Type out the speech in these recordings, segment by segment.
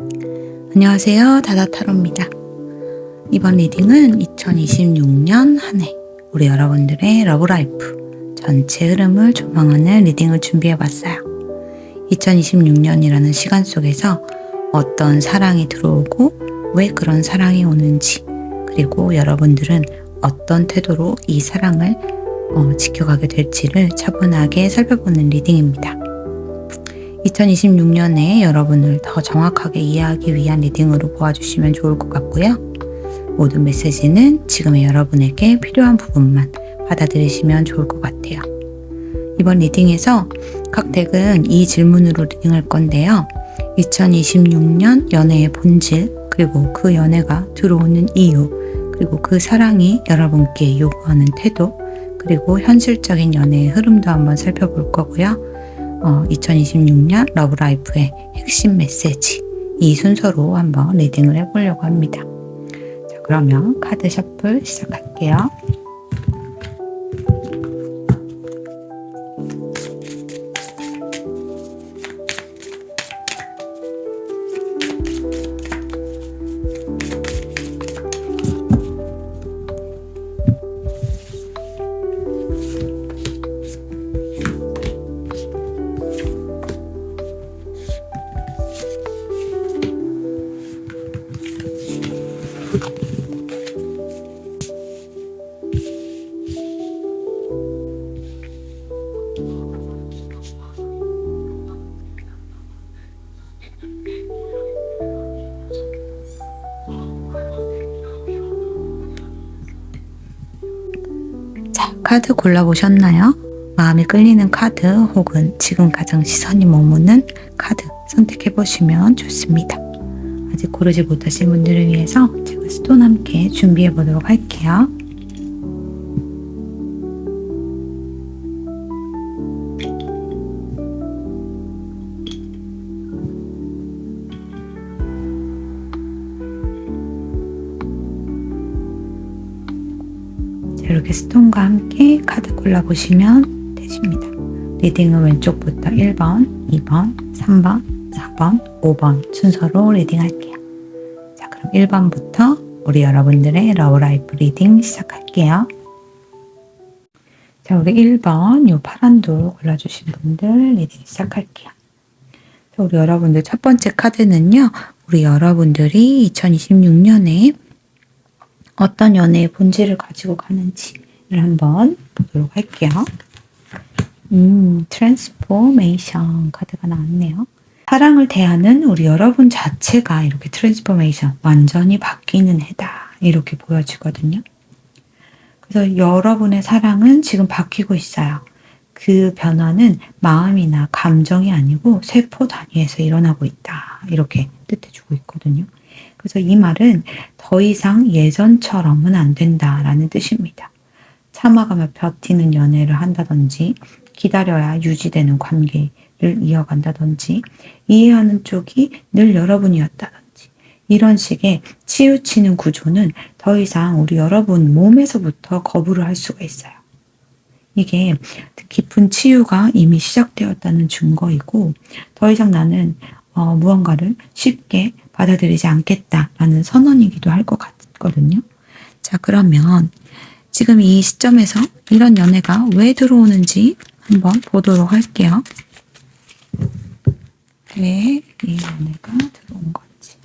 안녕하세요. 다다타로입니다. 이번 리딩은 2026년 한 해 우리 여러분들의 러브라이프 전체 흐름을 조망하는 리딩을 준비해봤어요. 2026년이라는 시간 속에서 어떤 사랑이 들어오고 왜 그런 사랑이 오는지, 그리고 여러분들은 어떤 태도로 이 사랑을 지켜가게 될지를 차분하게 살펴보는 리딩입니다. 2026년에 여러분을 더 정확하게 이해하기 위한 리딩으로 보아주시면 좋을 것 같고요. 모든 메시지는 지금의 여러분에게 필요한 부분만 받아들이시면 좋을 것 같아요. 이번 리딩에서 각 덱은 이 질문으로 리딩할 건데요. 2026년 연애의 본질, 그리고 그 연애가 들어오는 이유, 그리고 그 사랑이 여러분께 요구하는 태도, 그리고 현실적인 연애의 흐름도 한번 살펴볼 거고요. 2026년 러브라이프의 핵심 메시지, 이 순서로 한번 리딩을 해보려고 합니다. 자, 그러면 카드 셔플 시작할게요. 자, 카드 골라보셨나요? 마음에 끌리는 카드 혹은 지금 가장 시선이 머무는 카드 선택해보시면 좋습니다. 아직 고르지 못하신 분들을 위해서 제가 스톤 함께 준비해보도록 할게요. 이렇게 스톤과 함께 카드 골라보시면 되십니다. 리딩은 왼쪽부터 1번, 2번, 3번, 4번, 5번 순서로 리딩할게요. 자, 그럼 1번부터 우리 여러분들의 러브라이프 리딩 시작할게요. 자, 우리 1번 요 파란 돌 골라주신 분들 리딩 시작할게요. 자, 우리 여러분들 첫 번째 카드는요, 우리 여러분들이 2026년에 어떤 연애의 본질을 가지고 가는지를 한번 보도록 할게요. 트랜스포메이션 카드가 나왔네요. 사랑을 대하는 우리 여러분 자체가 이렇게 트랜스포메이션, 완전히 바뀌는 해다, 이렇게 보여지거든요. 그래서 여러분의 사랑은 지금 바뀌고 있어요. 그 변화는 마음이나 감정이 아니고 세포 단위에서 일어나고 있다, 이렇게 뜻해주고 있거든요. 그래서 이 말은 더 이상 예전처럼은 안 된다라는 뜻입니다. 참아가며 버티는 연애를 한다든지, 기다려야 유지되는 관계를 이어간다든지, 이해하는 쪽이 늘 여러분이었다든지, 이런 식의 치우치는 구조는 더 이상 우리 여러분 몸에서부터 거부를 할 수가 있어요. 이게 깊은 치유가 이미 시작되었다는 증거이고, 더 이상 나는 무언가를 쉽게 받아들이지 않겠다라는 선언이기도 할 것 같거든요. 자, 그러면 지금 이 시점에서 이런 연애가 왜 들어오는지 한번 보도록 할게요. 왜 이 연애가 들어온 건지.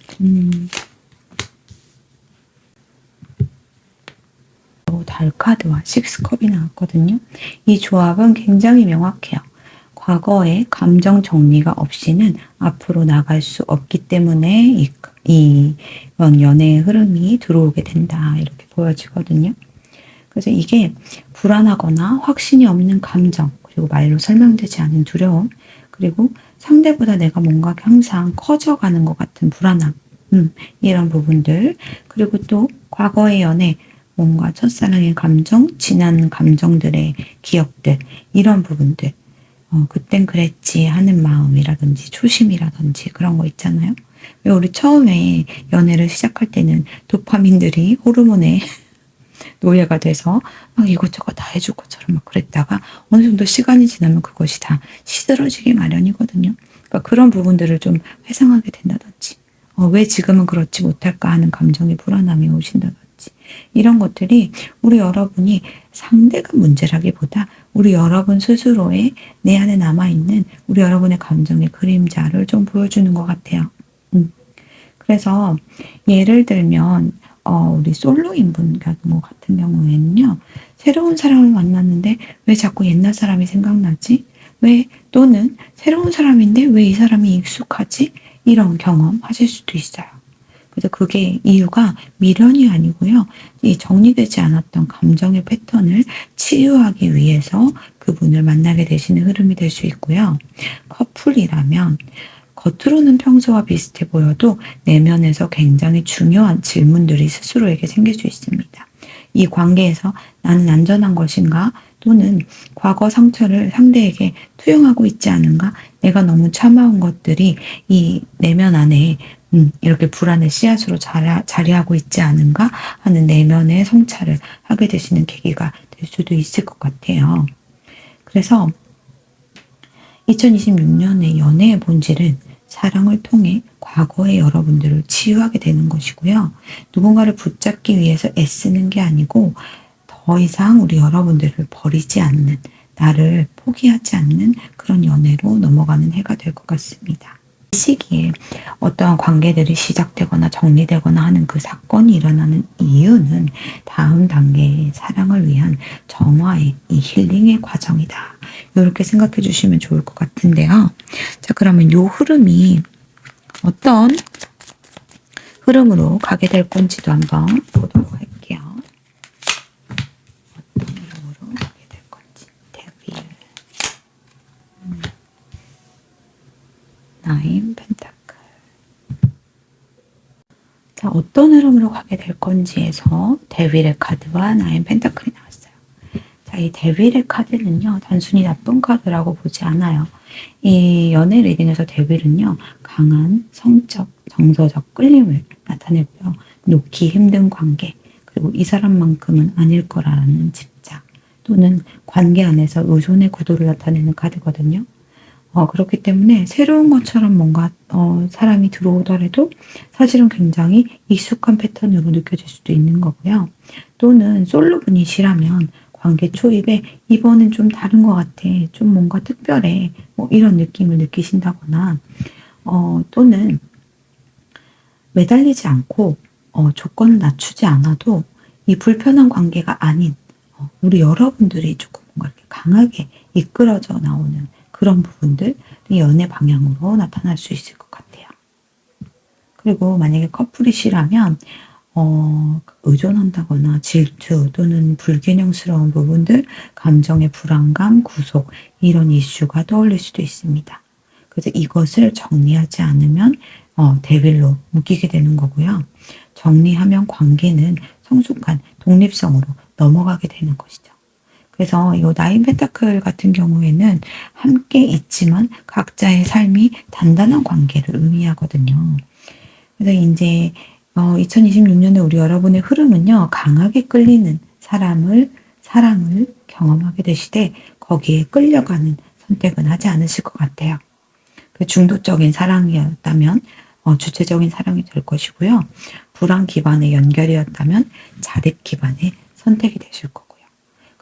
달카드와 식스컵이 나왔거든요. 이 조합은 굉장히 명확해요. 과거의 감정 정리가 없이는 앞으로 나갈 수 없기 때문에 이런 연애의 흐름이 들어오게 된다, 이렇게 보여지거든요. 그래서 이게 불안하거나 확신이 없는 감정, 그리고 말로 설명되지 않은 두려움, 그리고 상대보다 내가 뭔가 항상 커져가는 것 같은 불안함, 이런 부분들, 그리고 또 과거의 연애, 뭔가 첫사랑의 감정, 지난 감정들의 기억들, 이런 부분들, 그땐 그랬지 하는 마음이라든지 초심이라든지 그런 거 있잖아요. 왜 우리 처음에 연애를 시작할 때는 도파민들이 호르몬에 노예가 돼서 막 이것저것 다 해줄 것처럼 막 그랬다가 어느 정도 시간이 지나면 그것이 다 시들어지기 마련이거든요. 그러니까 그런 부분들을 좀 회상하게 된다든지, 왜 지금은 그렇지 못할까 하는 감정의 불안함이 오신다든지 이런 것들이 우리 여러분이 상대가 문제라기보다 우리 여러분 스스로의 내 안에 남아있는 우리 여러분의 감정의 그림자를 좀 보여주는 것 같아요. 그래서 예를 들면 우리 솔로인 분 같은 경우에는요. 새로운 사람을 만났는데 왜 자꾸 옛날 사람이 생각나지? 또는 새로운 사람인데 왜 이 사람이 익숙하지? 이런 경험 하실 수도 있어요. 그래서 그게 이유가 미련이 아니고요. 이 정리되지 않았던 감정의 패턴을 치유하기 위해서 그분을 만나게 되시는 흐름이 될 수 있고요. 커플이라면 겉으로는 평소와 비슷해 보여도 내면에서 굉장히 중요한 질문들이 스스로에게 생길 수 있습니다. 이 관계에서 나는 안전한 것인가? 또는 과거 상처를 상대에게 투영하고 있지 않은가? 내가 너무 참아온 것들이 이 내면 안에 이렇게 불안의 씨앗으로 자리하고 있지 않은가 하는 내면의 성찰을 하게 되시는 계기가 될 수도 있을 것 같아요. 그래서 2026년의 연애의 본질은 사랑을 통해 과거의 여러분들을 치유하게 되는 것이고요. 누군가를 붙잡기 위해서 애쓰는 게 아니고 더 이상 우리 여러분들을 버리지 않는, 나를 포기하지 않는 그런 연애로 넘어가는 해가 될 것 같습니다. 이 시기에 어떠한 관계들이 시작되거나 정리되거나 하는 그 사건이 일어나는 이유는 다음 단계의 사랑을 위한 정화의 이 힐링의 과정이다. 이렇게 생각해 주시면 좋을 것 같은데요. 자, 그러면 이 흐름이 어떤 흐름으로 가게 될 건지도 한번 보도록 할게요. 어떤 흐름으로 가게 될 건지. 데빌. 나인 펜타클. 자, 어떤 흐름으로 가게 될 건지에서 데빌의 카드와 나인 펜타클이 나왔어요. 자, 이 데빌의 카드는요, 단순히 나쁜 카드라고 보지 않아요. 이 연애 리딩에서 데빌은요, 강한 성적, 정서적 끌림을 나타내고요. 놓기 힘든 관계, 그리고 이 사람만큼은 아닐 거라는 집착, 또는 관계 안에서 의존의 구도를 나타내는 카드거든요. 그렇기 때문에 새로운 것처럼 뭔가 사람이 들어오더라도 사실은 굉장히 익숙한 패턴으로 느껴질 수도 있는 거고요. 또는 솔로분이시라면 관계 초입에 이번엔 좀 다른 것 같아. 좀 뭔가 특별해. 뭐 이런 느낌을 느끼신다거나 또는 매달리지 않고 조건을 낮추지 않아도 이 불편한 관계가 아닌 우리 여러분들이 조금 뭔가 이렇게 강하게 이끌어져 나오는 그런 부분들이 연애 방향으로 나타날 수 있을 것 같아요. 그리고 만약에 커플이시라면 의존한다거나 질투 또는 불균형스러운 부분들, 감정의 불안감, 구속 이런 이슈가 떠올릴 수도 있습니다. 그래서 이것을 정리하지 않으면 데빌로 묶이게 되는 거고요. 정리하면 관계는 성숙한 독립성으로 넘어가게 되는 것이죠. 그래서 이 나인 펜타클 같은 경우에는 함께 있지만 각자의 삶이 단단한 관계를 의미하거든요. 그래서 이제 2026년에 우리 여러분의 흐름은요, 강하게 끌리는 사랑을 경험하게 되시되 거기에 끌려가는 선택은 하지 않으실 것 같아요. 그 중도적인 사랑이었다면 주체적인 사랑이 될 것이고요. 불안 기반의 연결이었다면 자립 기반의 선택이 되실 거고요.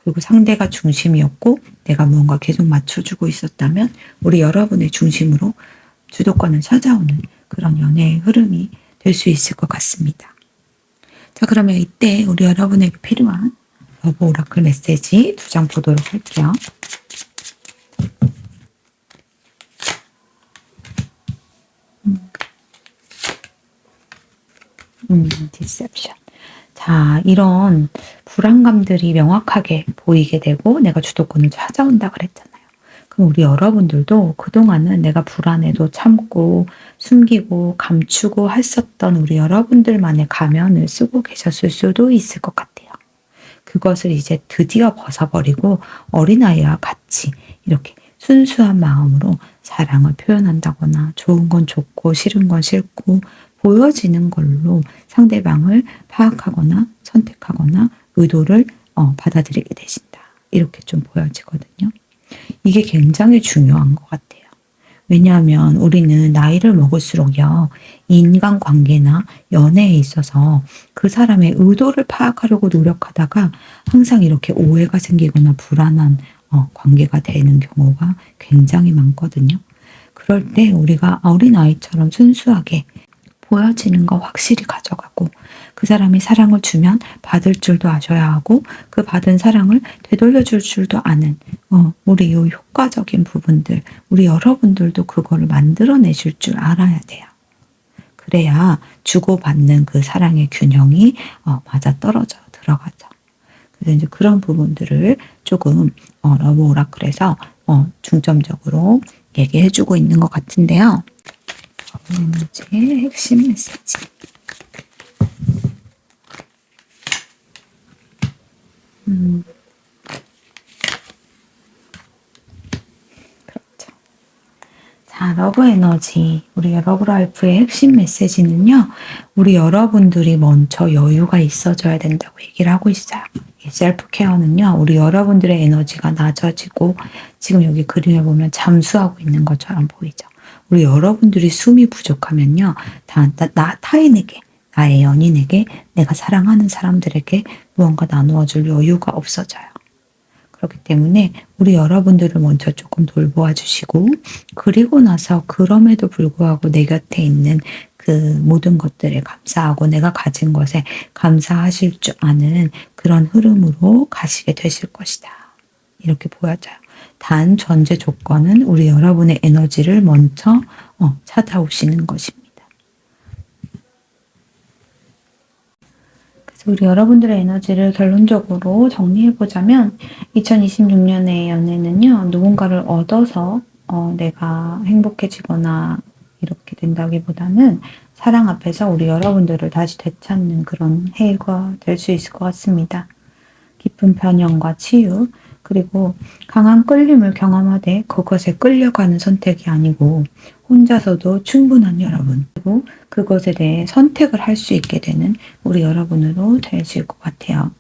그리고 상대가 중심이었고 내가 무언가 계속 맞춰주고 있었다면 우리 여러분의 중심으로 주도권을 찾아오는 그런 연애의 흐름이 될 수 있을 것 같습니다. 자, 그러면 이때 우리 여러분에게 필요한 여보 오라클 메시지 2장 보도록 할게요. 디셉션. 자, 이런 불안감들이 명확하게 보이게 되고 내가 주도권을 찾아온다 그랬잖아요. 그럼 우리 여러분들도 그동안은 내가 불안해도 참고 숨기고 감추고 했었던 우리 여러분들만의 가면을 쓰고 계셨을 수도 있을 것 같아요. 그것을 이제 드디어 벗어버리고 어린아이와 같이 이렇게 순수한 마음으로 사랑을 표현한다거나 좋은 건 좋고 싫은 건 싫고 보여지는 걸로 상대방을 파악하거나 선택하거나 의도를 받아들이게 되신다. 이렇게 좀 보여지거든요. 이게 굉장히 중요한 것 같아요. 왜냐하면 우리는 나이를 먹을수록요, 인간관계나 연애에 있어서 그 사람의 의도를 파악하려고 노력하다가 항상 이렇게 오해가 생기거나 불안한 관계가 되는 경우가 굉장히 많거든요. 그럴 때 우리가 어린아이처럼 순수하게 보여지는 거 확실히 가져가고, 그 사람이 사랑을 주면 받을 줄도 아셔야 하고, 그 받은 사랑을 되돌려 줄 줄도 아는 우리 이 효과적인 부분들, 우리 여러분들도 그거를 만들어내실 줄 알아야 돼요. 그래야 주고받는 그 사랑의 균형이 맞아떨어져 들어가죠. 그래서 이제 그런 부분들을 조금 러브 오라클에서 중점적으로 얘기해주고 있는 것 같은데요. 에너지의 핵심 메시지. 그렇죠. 자, 러브 에너지, 우리 러브 라이프의 핵심 메시지는요, 우리 여러분들이 먼저 여유가 있어져야 된다고 얘기를 하고 있어요. 이 셀프 케어는요, 우리 여러분들의 에너지가 낮아지고, 지금 여기 그림을 보면 잠수하고 있는 것처럼 보이죠. 우리 여러분들이 숨이 부족하면요, 타인에게, 나의 연인에게, 내가 사랑하는 사람들에게 무언가 나누어 줄 여유가 없어져요. 그렇기 때문에 우리 여러분들을 먼저 조금 돌보아 주시고, 그리고 나서 그럼에도 불구하고 내 곁에 있는 그 모든 것들에 감사하고 내가 가진 것에 감사하실 줄 아는 그런 흐름으로 가시게 되실 것이다. 이렇게 보여져요. 단 전제 조건은 우리 여러분의 에너지를 먼저 찾아오시는 것입니다. 그래서 우리 여러분들의 에너지를 결론적으로 정리해보자면, 2026년의 연애는요, 누군가를 얻어서 내가 행복해지거나 이렇게 된다기보다는 사랑 앞에서 우리 여러분들을 다시 되찾는 그런 해가 될 수 있을 것 같습니다. 깊은 변형과 치유, 그리고 강한 끌림을 경험하되 그것에 끌려가는 선택이 아니고 혼자서도 충분한 여러분, 그리고 그것에 대해 선택을 할 수 있게 되는 우리 여러분으로 되실 것 같아요.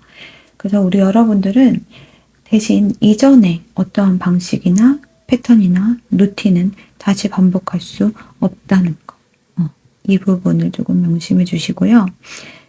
그래서 우리 여러분들은 대신 이전에 어떠한 방식이나 패턴이나 루틴은 다시 반복할 수 없다는 거. 이 부분을 조금 명심해 주시고요.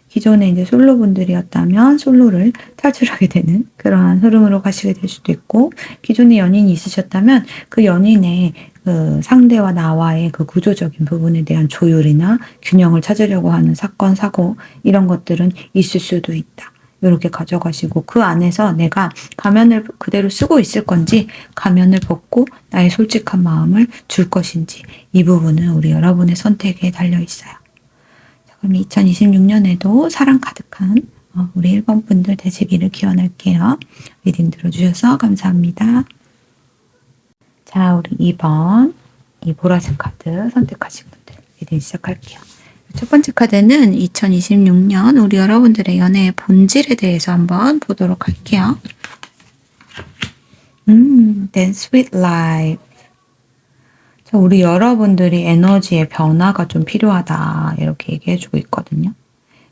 기존에 이제 솔로분들이었다면 솔로를 탈출하게 되는 그러한 흐름으로 가시게 될 수도 있고, 기존에 연인이 있으셨다면 그 연인의 그 상대와 나와의 그 구조적인 부분에 대한 조율이나 균형을 찾으려고 하는 사건, 사고, 이런 것들은 있을 수도 있다. 이렇게 가져가시고, 그 안에서 내가 가면을 그대로 쓰고 있을 건지, 가면을 벗고 나의 솔직한 마음을 줄 것인지, 이 부분은 우리 여러분의 선택에 달려 있어요. 그럼 2026년에도 사랑 가득한 우리 1번 분들 되시기를 기원할게요. 리딩 들어주셔서 감사합니다. 자, 우리 2번, 이 보라색 카드 선택하신 분들 리딩 시작할게요. 첫 번째 카드는 2026년 우리 여러분들의 연애의 본질에 대해서 한번 보도록 할게요. Dance with life. 우리 여러분들이 에너지의 변화가 좀 필요하다, 이렇게 얘기해주고 있거든요.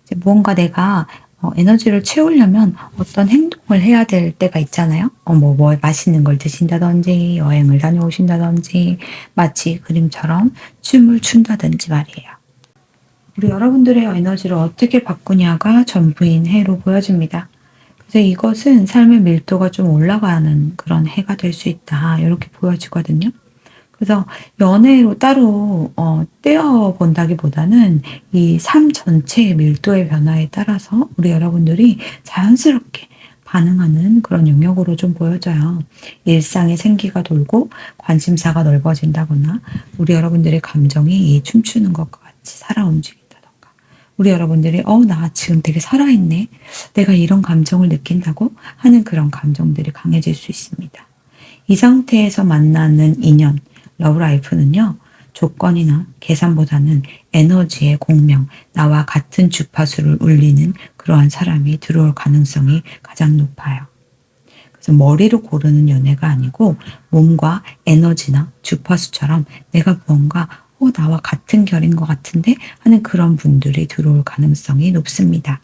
이제 무언가 내가 에너지를 채우려면 어떤 행동을 해야 될 때가 있잖아요. 뭐 맛있는 걸 드신다든지, 여행을 다녀오신다든지, 마치 그림처럼 춤을 춘다든지 말이에요. 우리 여러분들의 에너지를 어떻게 바꾸냐가 전부인 해로 보여집니다. 그래서 이것은 삶의 밀도가 좀 올라가는 그런 해가 될 수 있다, 이렇게 보여지거든요. 그래서 연애로 따로 떼어본다기보다는 이 삶 전체의 밀도의 변화에 따라서 우리 여러분들이 자연스럽게 반응하는 그런 영역으로 좀 보여져요. 일상에 생기가 돌고 관심사가 넓어진다거나, 우리 여러분들의 감정이 이 춤추는 것과 같이 살아 움직인다던가, 우리 여러분들이 나 지금 되게 살아있네, 내가 이런 감정을 느낀다고 하는 그런 감정들이 강해질 수 있습니다. 이 상태에서 만나는 인연, 러브라이프는요, 조건이나 계산보다는 에너지의 공명, 나와 같은 주파수를 울리는 그러한 사람이 들어올 가능성이 가장 높아요. 그래서 머리로 고르는 연애가 아니고 몸과 에너지나 주파수처럼 내가 무언가 나와 같은 결인 것 같은데 하는 그런 분들이 들어올 가능성이 높습니다.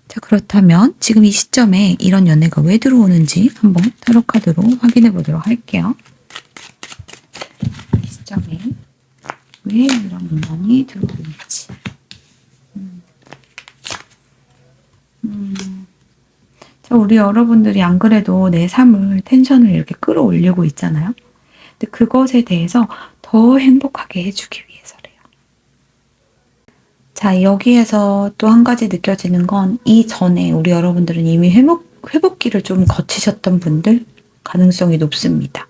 자, 그렇다면 지금 이 시점에 이런 연애가 왜 들어오는지 한번 타로 카드로 확인해 보도록 할게요. 감정에 왜 이런 인연이 들어오는지. 자, 우리 여러분들이 안 그래도 내 삶을 텐션을 이렇게 끌어올리고 있잖아요. 근데 그것에 대해서 더 행복하게 해주기 위해서래요. 자, 여기에서 또 한 가지 느껴지는 건 이전에 우리 여러분들은 이미 회복기를 좀 거치셨던 분들 가능성이 높습니다.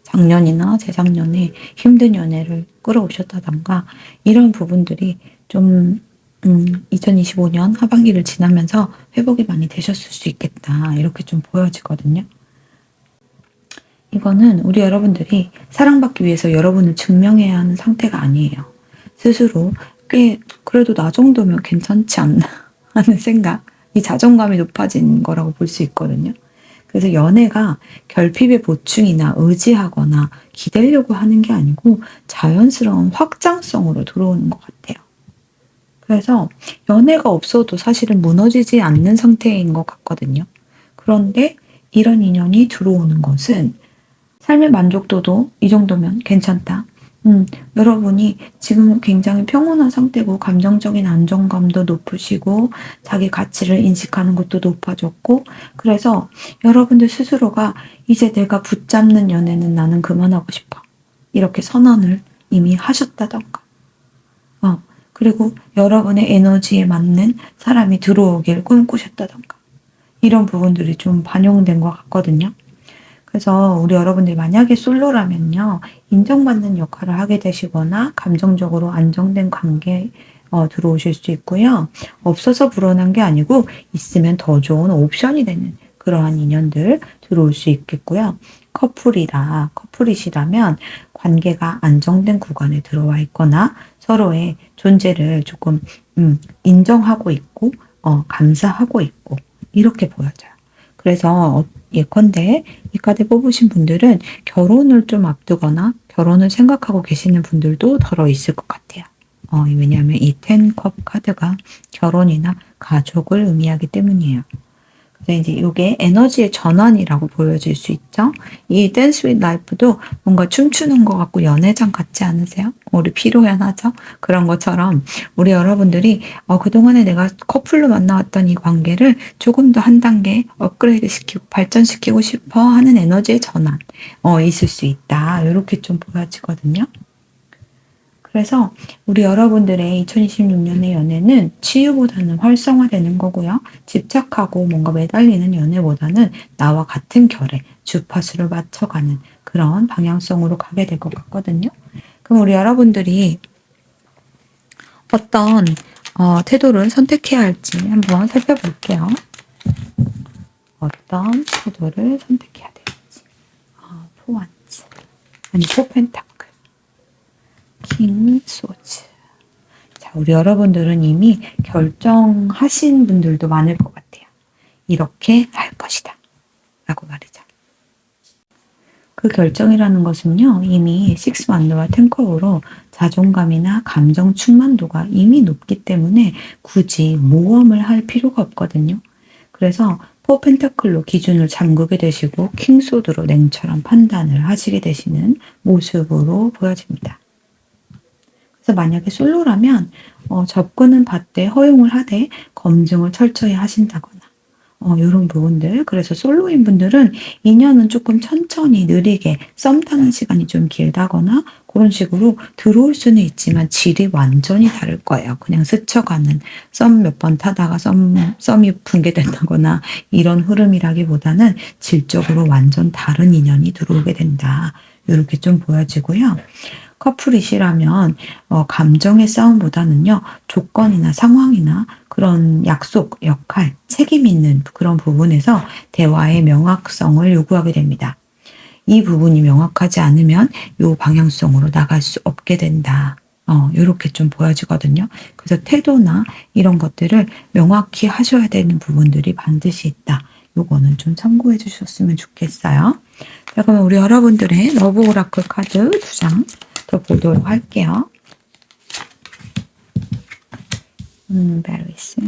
작년이나 재작년에 힘든 연애를 끌어오셨다던가 이런 부분들이 좀 2025년 하반기를 지나면서 회복이 많이 되셨을 수 있겠다. 이렇게 좀 보여지거든요. 이거는 우리 여러분들이 사랑받기 위해서 여러분을 증명해야 하는 상태가 아니에요. 스스로 꽤 그래도 나 정도면 괜찮지 않나 하는 생각, 이 자존감이 높아진 거라고 볼 수 있거든요. 그래서 연애가 결핍의 보충이나 의지하거나 기대려고 하는 게 아니고 자연스러운 확장성으로 들어오는 것 같아요. 그래서 연애가 없어도 사실은 무너지지 않는 상태인 것 같거든요. 그런데 이런 인연이 들어오는 것은 삶의 만족도도 이 정도면 괜찮다. 여러분이 지금 굉장히 평온한 상태고 감정적인 안정감도 높으시고 자기 가치를 인식하는 것도 높아졌고 그래서 여러분들 스스로가 이제 내가 붙잡는 연애는 나는 그만하고 싶어. 이렇게 선언을 이미 하셨다던가. 그리고 여러분의 에너지에 맞는 사람이 들어오길 꿈꾸셨다던가. 이런 부분들이 좀 반영된 것 같거든요. 그래서 우리 여러분들이 만약에 솔로라면요. 인정받는 역할을 하게 되시거나 감정적으로 안정된 관계에 들어오실 수 있고요. 없어서 불어난 게 아니고 있으면 더 좋은 옵션이 되는 그러한 인연들 들어올 수 있겠고요. 커플이시라면 관계가 안정된 구간에 들어와 있거나 서로의 존재를 조금 인정하고 있고 감사하고 있고 이렇게 보여져요. 그래서 예컨대 이 카드 뽑으신 분들은 결혼을 좀 앞두거나 결혼을 생각하고 계시는 분들도 덜어 있을 것 같아요. 왜냐하면 이 10컵 카드가 결혼이나 가족을 의미하기 때문이에요. 그래서 이제 이게 에너지의 전환이라고 보여질 수 있죠. 이 댄스 윗 라이프도 뭔가 춤추는 것 같고 연애장 같지 않으세요? 우리 피로연 하죠? 그런 것처럼 우리 여러분들이 그동안에 내가 커플로 만나왔던 이 관계를 조금 더 한 단계 업그레이드 시키고 발전시키고 싶어 하는 에너지의 전환 있을 수 있다. 이렇게 좀 보여지거든요. 그래서 우리 여러분들의 2026년의 연애는 치유보다는 활성화되는 거고요. 집착하고 뭔가 매달리는 연애보다는 나와 같은 결의, 주파수를 맞춰가는 그런 방향성으로 가게 될 것 같거든요. 그럼 우리 여러분들이 어떤 태도를 선택해야 할지 한번 살펴볼게요. 어떤 태도를 선택해야 될지. 포완츠. 아니, 포펜타클. 킹 소즈. 자, 우리 여러분들은 이미 결정하신 분들도 많을 것 같아요. 이렇게 할 것이다. 라고 말이죠. 그 결정이라는 것은요, 이미 식스완드와 텐컵으로 자존감이나 감정 충만도가 이미 높기 때문에 굳이 모험을 할 필요가 없거든요. 그래서 포 펜타클로 기준을 잠그게 되시고 킹소드로 냉철한 판단을 하시게 되시는 모습으로 보여집니다. 그래서 만약에 솔로라면 접근은 받되 허용을 하되 검증을 철저히 하신다거나 이런 부분들. 그래서 솔로인 분들은 인연은 조금 천천히 느리게 썸 타는 시간이 좀 길다거나 그런 식으로 들어올 수는 있지만 질이 완전히 다를 거예요. 그냥 스쳐가는 썸 몇 번 타다가 썸이 붕괴된다거나 이런 흐름이라기보다는 질적으로 완전 다른 인연이 들어오게 된다. 이렇게 좀 보여지고요. 커플이시라면 감정의 싸움보다는요. 조건이나 상황이나 그런 약속, 역할, 책임 있는 그런 부분에서 대화의 명확성을 요구하게 됩니다. 이 부분이 명확하지 않으면 이 방향성으로 나갈 수 없게 된다. 이렇게 좀 보여지거든요. 그래서 태도나 이런 것들을 명확히 하셔야 되는 부분들이 반드시 있다. 요거는 좀 참고해 주셨으면 좋겠어요. 자, 그러면 우리 여러분들의 러브 오라클 카드 2장 더 보도록 할게요. 베리스.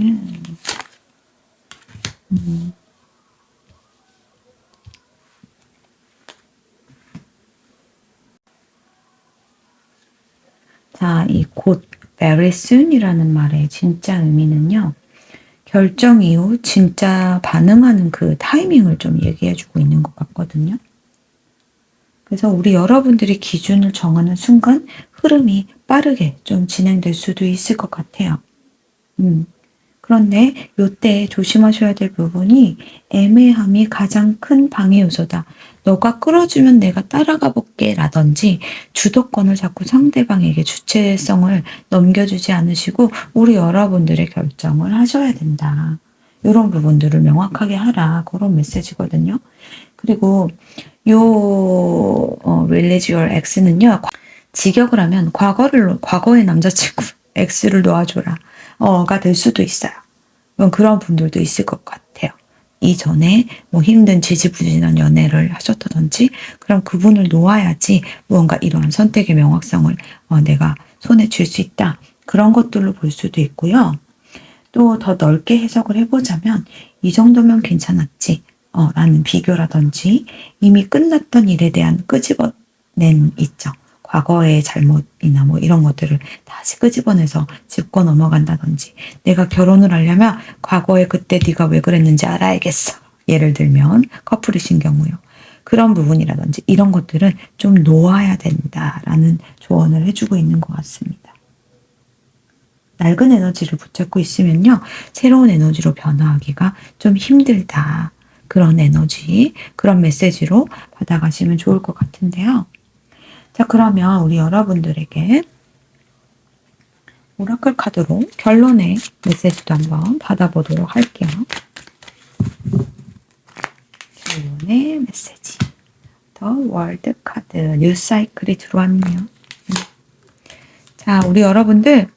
자, 이 곧 very soon이라는 말의 진짜 의미는요. 결정 이후 진짜 반응하는 그 타이밍을 좀 얘기해주고 있는 것 같거든요. 그래서 우리 여러분들이 기준을 정하는 순간 흐름이 빠르게 좀 진행될 수도 있을 것 같아요. 그런데 요때 조심하셔야 될 부분이 애매함이 가장 큰 방해 요소다. 너가 끌어주면 내가 따라가 볼게 라든지 주도권을 자꾸 상대방에게 주체성을 넘겨주지 않으시고 우리 여러분들의 결정을 하셔야 된다. 이런 부분들을 명확하게 하라. 그런 메시지거든요. 그리고 release your X는요. 직역을 하면 과거의 남자친구 X를 놓아줘라. 가 될 수도 있어요. 그런 분들도 있을 것 같아요. 이전에 뭐 힘든 지지부진한 연애를 하셨다든지 그럼 그분을 놓아야지 무언가 이러한 선택의 명확성을 내가 손에 쥘 수 있다. 그런 것들로 볼 수도 있고요. 또 더 넓게 해석을 해보자면 이 정도면 괜찮았지 라는 비교라든지 이미 끝났던 일에 대한 끄집어낸 있죠. 과거의 잘못이나 뭐 이런 것들을 다시 끄집어내서 짚고 넘어간다든지 내가 결혼을 하려면 과거에 그때 네가 왜 그랬는지 알아야겠어. 예를 들면 커플이신 경우요. 그런 부분이라든지 이런 것들은 좀 놓아야 된다라는 조언을 해주고 있는 것 같습니다. 낡은 에너지를 붙잡고 있으면요. 새로운 에너지로 변화하기가 좀 힘들다. 그런 에너지, 그런 메시지로 받아가시면 좋을 것 같은데요. 자, 그러면 우리 여러분들에게 오라클 카드로 결론의 메시지도 한번 받아보도록 할게요. 결론의 메시지. 더 월드 카드, 뉴 사이클이 들어왔네요. 자, 우리 여러분들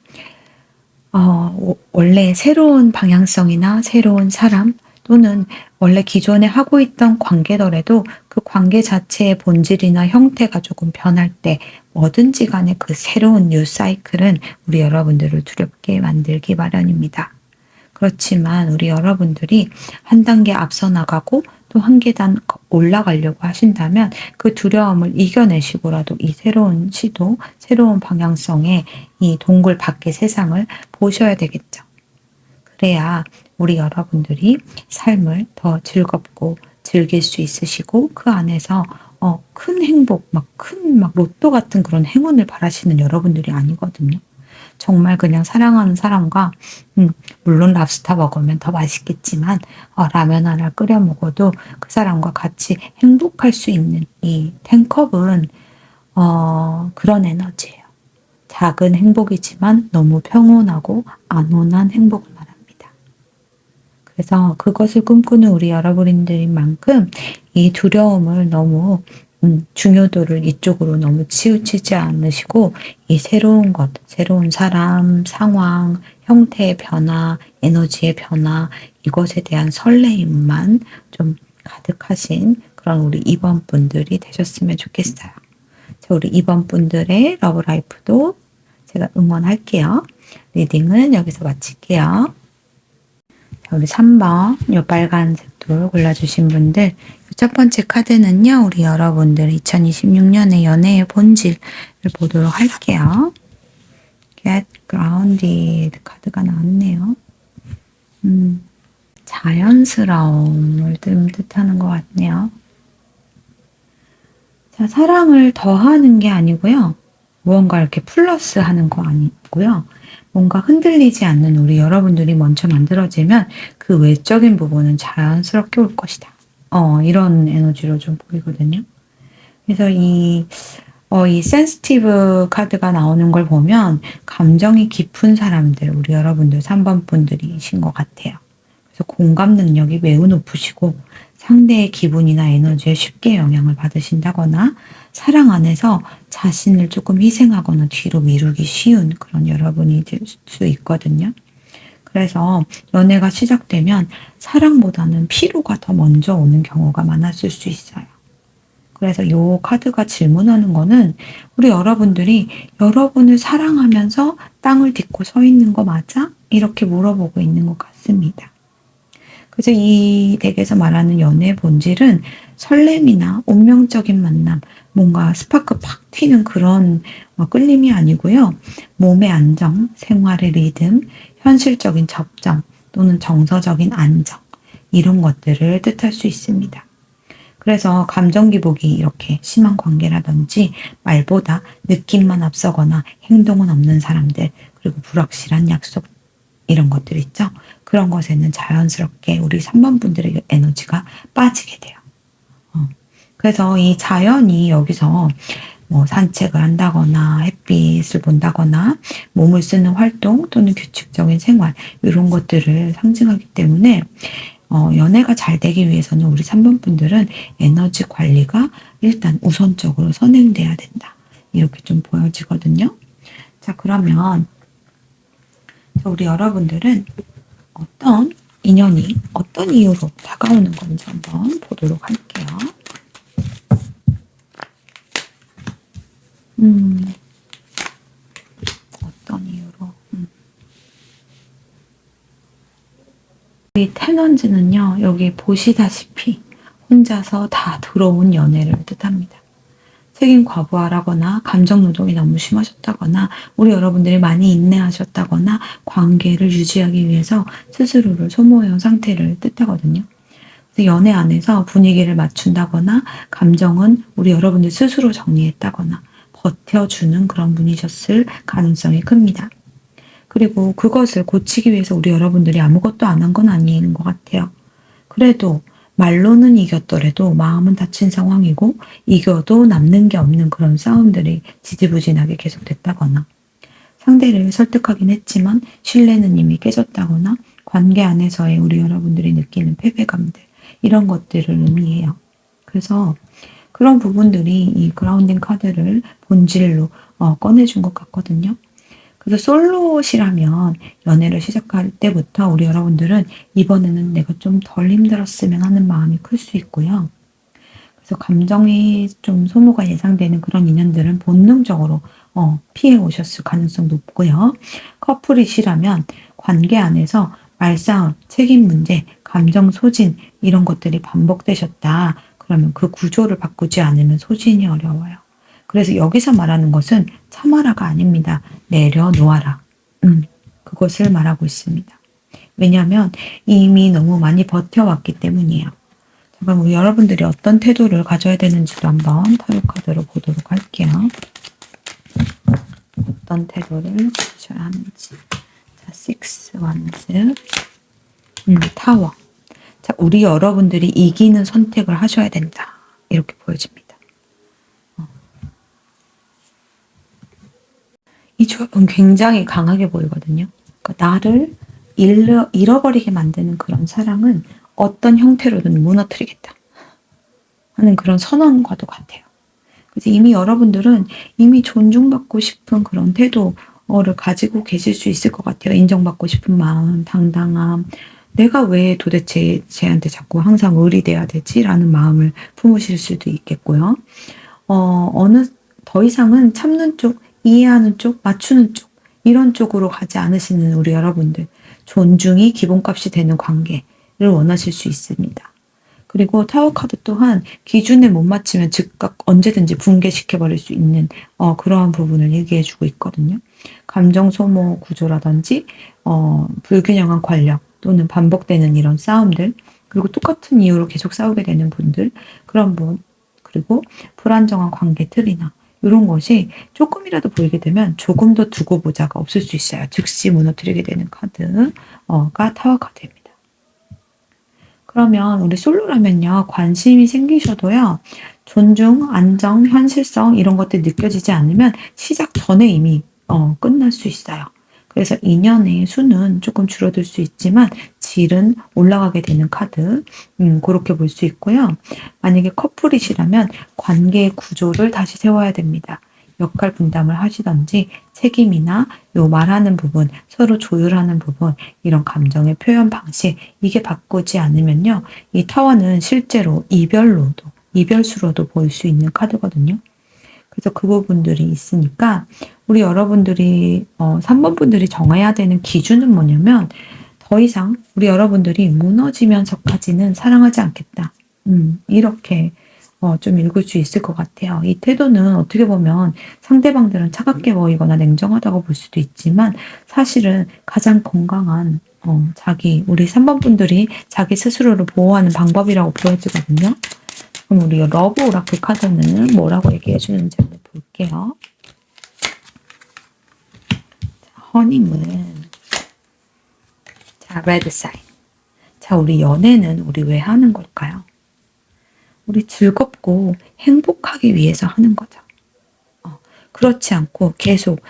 원래 새로운 방향성이나 새로운 사람 또는 원래 기존에 하고 있던 관계더라도 그 관계 자체의 본질이나 형태가 조금 변할 때 뭐든지 간에 그 새로운 뉴 사이클은 우리 여러분들을 두렵게 만들기 마련입니다. 그렇지만 우리 여러분들이 한 단계 앞서 나가고 또 한 계단 올라가려고 하신다면 그 두려움을 이겨내시고라도 이 새로운 시도, 새로운 방향성의 이 동굴 밖의 세상을 보셔야 되겠죠. 그래야 우리 여러분들이 삶을 더 즐겁고 즐길 수 있으시고 그 안에서 큰 행복, 큰 로또 같은 그런 행운을 바라시는 여러분들이 아니거든요. 정말 그냥 사랑하는 사람과 물론 랍스터 먹으면 더 맛있겠지만 라면 하나 끓여 먹어도 그 사람과 같이 행복할 수 있는 이 10컵은 그런 에너지예요. 작은 행복이지만 너무 평온하고 안온한 행복을 말합니다. 그래서 그것을 꿈꾸는 우리 여러분들인 만큼 이 두려움을 너무 중요도를 이쪽으로 너무 치우치지 않으시고 이 새로운 것, 새로운 사람, 상황, 형태의 변화, 에너지의 변화 이것에 대한 설레임만 좀 가득하신 그런 우리 2번 분들이 되셨으면 좋겠어요. 자, 우리 2번 분들의 러브라이프도 제가 응원할게요. 리딩은 여기서 마칠게요. 자, 우리 3번 요 빨간색 돌 골라주신 분들 첫 번째 카드는요. 우리 여러분들 2026년의 연애의 본질을 보도록 할게요. Get grounded 카드가 나왔네요. 자연스러움을 뜻하는 것 같네요. 자, 사랑을 더하는 게 아니고요. 무언가 이렇게 플러스 하는 거 아니고요. 뭔가 흔들리지 않는 우리 여러분들이 먼저 만들어지면 그 외적인 부분은 자연스럽게 올 것이다. 이런 에너지로 좀 보이거든요. 그래서 이 센시티브 카드가 나오는 걸 보면 감정이 깊은 사람들, 우리 여러분들 3번 분들이신 것 같아요. 그래서 공감 능력이 매우 높으시고 상대의 기분이나 에너지에 쉽게 영향을 받으신다거나 사랑 안에서 자신을 조금 희생하거나 뒤로 미루기 쉬운 그런 여러분이 될 수 있거든요. 그래서 연애가 시작되면 사랑보다는 피로가 더 먼저 오는 경우가 많았을 수 있어요. 그래서 이 카드가 질문하는 거는 우리 여러분들이 여러분을 사랑하면서 땅을 딛고 서 있는 거 맞아? 이렇게 물어보고 있는 것 같습니다. 그래서 이 덱에서 말하는 연애의 본질은 설렘이나 운명적인 만남, 뭔가 스파크 팍 튀는 그런 끌림이 아니고요. 몸의 안정, 생활의 리듬, 현실적인 접점 또는 정서적인 안정 이런 것들을 뜻할 수 있습니다. 그래서 감정 기복이 이렇게 심한 관계라든지 말보다 느낌만 앞서거나 행동은 없는 사람들, 그리고 불확실한 약속 이런 것들 있죠. 그런 것에는 자연스럽게 우리 3번 분들의 에너지가 빠지게 돼요. 그래서 이 자연이 여기서 뭐 산책을 한다거나 햇빛을 본다거나 몸을 쓰는 활동 또는 규칙적인 생활 이런 것들을 상징하기 때문에 연애가 잘 되기 위해서는 우리 3번 분들은 에너지 관리가 일단 우선적으로 선행돼야 된다. 이렇게 좀 보여지거든요. 자, 그러면 우리 여러분들은 어떤 인연이 어떤 이유로 다가오는 건지 한번 보도록 할게요. 어떤 이유로? 이 테넌즈는요, 여기 보시다시피 혼자서 다 들어온 연애를 뜻합니다. 책임 과부하라거나 감정 노동이 너무 심하셨다거나 우리 여러분들이 많이 인내하셨다거나 관계를 유지하기 위해서 스스로를 소모해온 상태를 뜻하거든요. 그래서 연애 안에서 분위기를 맞춘다거나 감정은 우리 여러분들 스스로 정리했다거나 버텨주는 그런 분이셨을 가능성이 큽니다. 그리고 그것을 고치기 위해서 우리 여러분들이 아무것도 안 한 건 아닌 것 같아요. 그래도 말로는 이겼더라도 마음은 다친 상황이고 이겨도 남는 게 없는 그런 싸움들이 지지부진하게 계속됐다거나 상대를 설득하긴 했지만 신뢰는 이미 깨졌다거나 관계 안에서의 우리 여러분들이 느끼는 패배감들 이런 것들을 의미해요. 그래서 그런 부분들이 이 그라운딩 카드를 본질로 꺼내준 것 같거든요. 그래서 솔로시라면 연애를 시작할 때부터 우리 여러분들은 이번에는 내가 좀 덜 힘들었으면 하는 마음이 클 수 있고요. 그래서 감정이 좀 소모가 예상되는 그런 인연들은 본능적으로 피해 오셨을 가능성 높고요. 커플이시라면 관계 안에서 말싸움, 책임 문제, 감정 소진 이런 것들이 반복되셨다. 그러면 그 구조를 바꾸지 않으면 소진이 어려워요. 그래서 여기서 말하는 것은 참아라가 아닙니다. 내려놓아라. 그것을 말하고 있습니다. 왜냐하면 이미 너무 많이 버텨왔기 때문이에요. 그럼 우리 여러분들이 어떤 태도를 가져야 되는지도 한번 타로 카드로 보도록 할게요. 어떤 태도를 가져야 하는지. 자, 6 원즈. 타워. 자, 우리 여러분들이 이기는 선택을 하셔야 된다. 이렇게 보여집니다. 이 조합은 굉장히 강하게 보이거든요. 그러니까 나를 잃어버리게 만드는 그런 사랑은 어떤 형태로든 무너뜨리겠다 하는 그런 선언과도 같아요. 그래서 이미 여러분들은 이미 존중받고 싶은 그런 태도를 가지고 계실 수 있을 것 같아요. 인정받고 싶은 마음, 당당함, 내가 왜 도대체 쟤한테 자꾸 항상 의리돼야 되지? 라는 마음을 품으실 수도 있겠고요. 더 이상은 참는 쪽, 이해하는 쪽, 맞추는 쪽 이런 쪽으로 가지 않으시는 우리 여러분들 존중이 기본값이 되는 관계를 원하실 수 있습니다. 그리고 타워 카드 또한 기준에 못 맞추면 즉각 언제든지 붕괴시켜버릴 수 있는 그러한 부분을 얘기해주고 있거든요. 감정 소모 구조라든지 불균형한 권력 또는 반복되는 이런 싸움들 그리고 똑같은 이유로 계속 싸우게 되는 분들 그런 분 그리고 불안정한 관계 틀이나 이런 것이 조금이라도 보이게 되면 조금 더 두고 보자가 없을 수 있어요. 즉시 무너뜨리게 되는 카드가 타워 카드입니다. 그러면 우리 솔로라면요. 관심이 생기셔도요. 존중, 안정, 현실성 이런 것들이 느껴지지 않으면 시작 전에 이미 끝날 수 있어요. 그래서 인연의 수는 조금 줄어들 수 있지만 질은 올라가게 되는 카드 그렇게 볼 수 있고요. 만약에 커플이시라면 관계의 구조를 다시 세워야 됩니다. 역할 분담을 하시던지 책임이나 요 말하는 부분, 서로 조율하는 부분, 이런 감정의 표현 방식 이게 바꾸지 않으면요. 이 타워는 실제로 이별수로도 보일 수 있는 카드거든요. 그래서 그 부분들이 있으니까 우리 여러분들이 3번 분들이 정해야 되는 기준은 뭐냐면 더 이상 우리 여러분들이 무너지면서까지는 사랑하지 않겠다. 이렇게 좀 읽을 수 있을 것 같아요. 이 태도는 어떻게 보면 상대방들은 차갑게 보이거나 냉정하다고 볼 수도 있지만 사실은 가장 건강한 우리 3번 분들이 자기 스스로를 보호하는 방법이라고 보여지거든요. 그럼 우리 러브 오라클 카드는 뭐라고 얘기해 주는지 한번 볼게요. 허니문. 자, 레드 사인. 자, 우리 연애는 우리 왜 하는 걸까요? 우리 즐겁고 행복하기 위해서 하는 거죠. 그렇지 않고 계속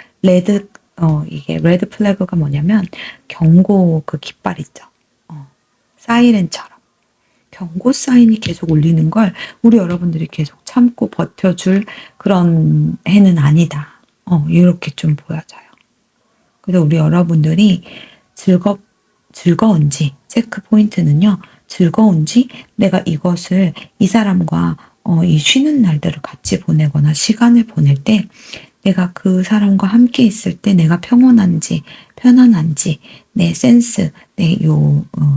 이게 레드 플래그가 뭐냐면 경고 그 깃발 있죠. 사이렌처럼. 경고 사인이 계속 울리는 걸 우리 여러분들이 계속 참고 버텨줄 그런 해는 아니다. 이렇게 좀 보여져요. 그래서 우리 여러분들이 즐거운지, 체크 포인트는요, 즐거운지 내가 이것을 이 사람과 이 쉬는 날들을 같이 보내거나 시간을 보낼 때 내가 그 사람과 함께 있을 때 내가 평온한지, 편안한지, 내 센스,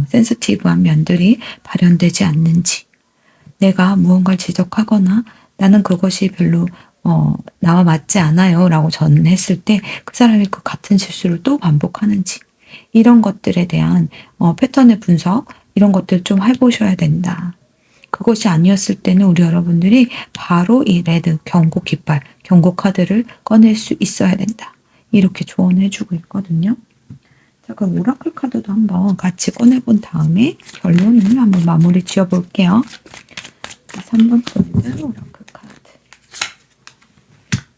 센스티브한 면들이 발현되지 않는지, 내가 무언가를 지적하거나 나는 그것이 별로 나와 맞지 않아요 라고 전했을 때 그 사람이 그 같은 실수를 또 반복하는지 이런 것들에 대한 패턴의 분석 이런 것들 좀 해보셔야 된다. 그것이 아니었을 때는 우리 여러분들이 바로 이 레드 경고 깃발, 경고 카드를 꺼낼 수 있어야 된다. 이렇게 조언해주고 있거든요. 자, 그럼 오라클 카드도 한번 같이 꺼내본 다음에 결론을 한번 마무리 지어볼게요. 3번 카드 오라클 카드.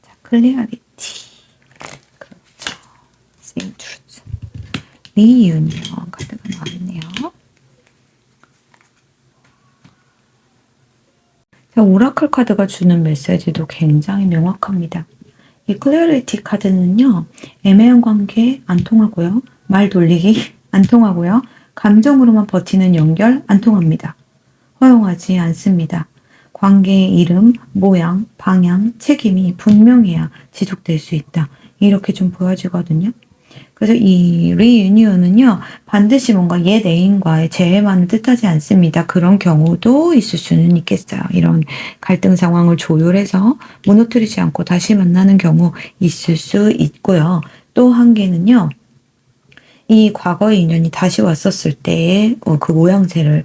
자, 클리어리티. 그렇죠. 세임 트루츠. 리유니언 카드가 나왔네요. 자, 오라클 카드가 주는 메시지도 굉장히 명확합니다. 이 클리어리티 카드는요. 애매한 관계 안 통하고요. 말 돌리기 안 통하고요. 감정으로만 버티는 연결 안 통합니다. 허용하지 않습니다. 관계의 이름, 모양, 방향, 책임이 분명해야 지속될 수 있다. 이렇게 좀 보여지거든요. 그래서 이 리유니언은요. 반드시 뭔가 옛 애인과의 재회만을 뜻하지 않습니다. 그런 경우도 있을 수는 있겠어요. 이런 갈등 상황을 조율해서 무너뜨리지 않고 다시 만나는 경우 있을 수 있고요. 또 한 개는요. 이 과거의 인연이 다시 왔었을 때의 그 모양새를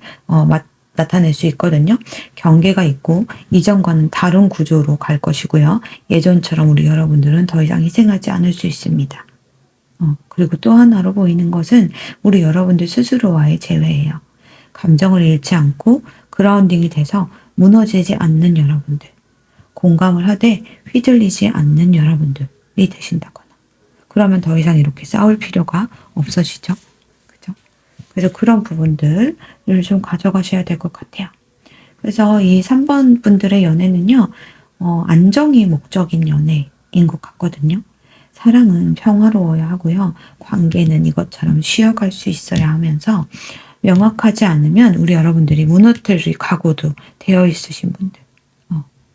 나타낼 수 있거든요. 경계가 있고 이전과는 다른 구조로 갈 것이고요. 예전처럼 우리 여러분들은 더 이상 희생하지 않을 수 있습니다. 그리고 또 하나로 보이는 것은 우리 여러분들 스스로와의 재회예요. 감정을 잃지 않고 그라운딩이 돼서 무너지지 않는 여러분들. 공감을 하되 휘둘리지 않는 여러분들이 되신다거나. 그러면 더 이상 이렇게 싸울 필요가 없어지죠. 그죠? 그래서 그런 부분들을 좀 가져가셔야 될 것 같아요. 그래서 이 3번 분들의 연애는요, 안정이 목적인 연애인 것 같거든요. 사랑은 평화로워야 하고요. 관계는 이것처럼 쉬어갈 수 있어야 하면서 명확하지 않으면 우리 여러분들이 무너뜨릴 각오도 되어 있으신 분들.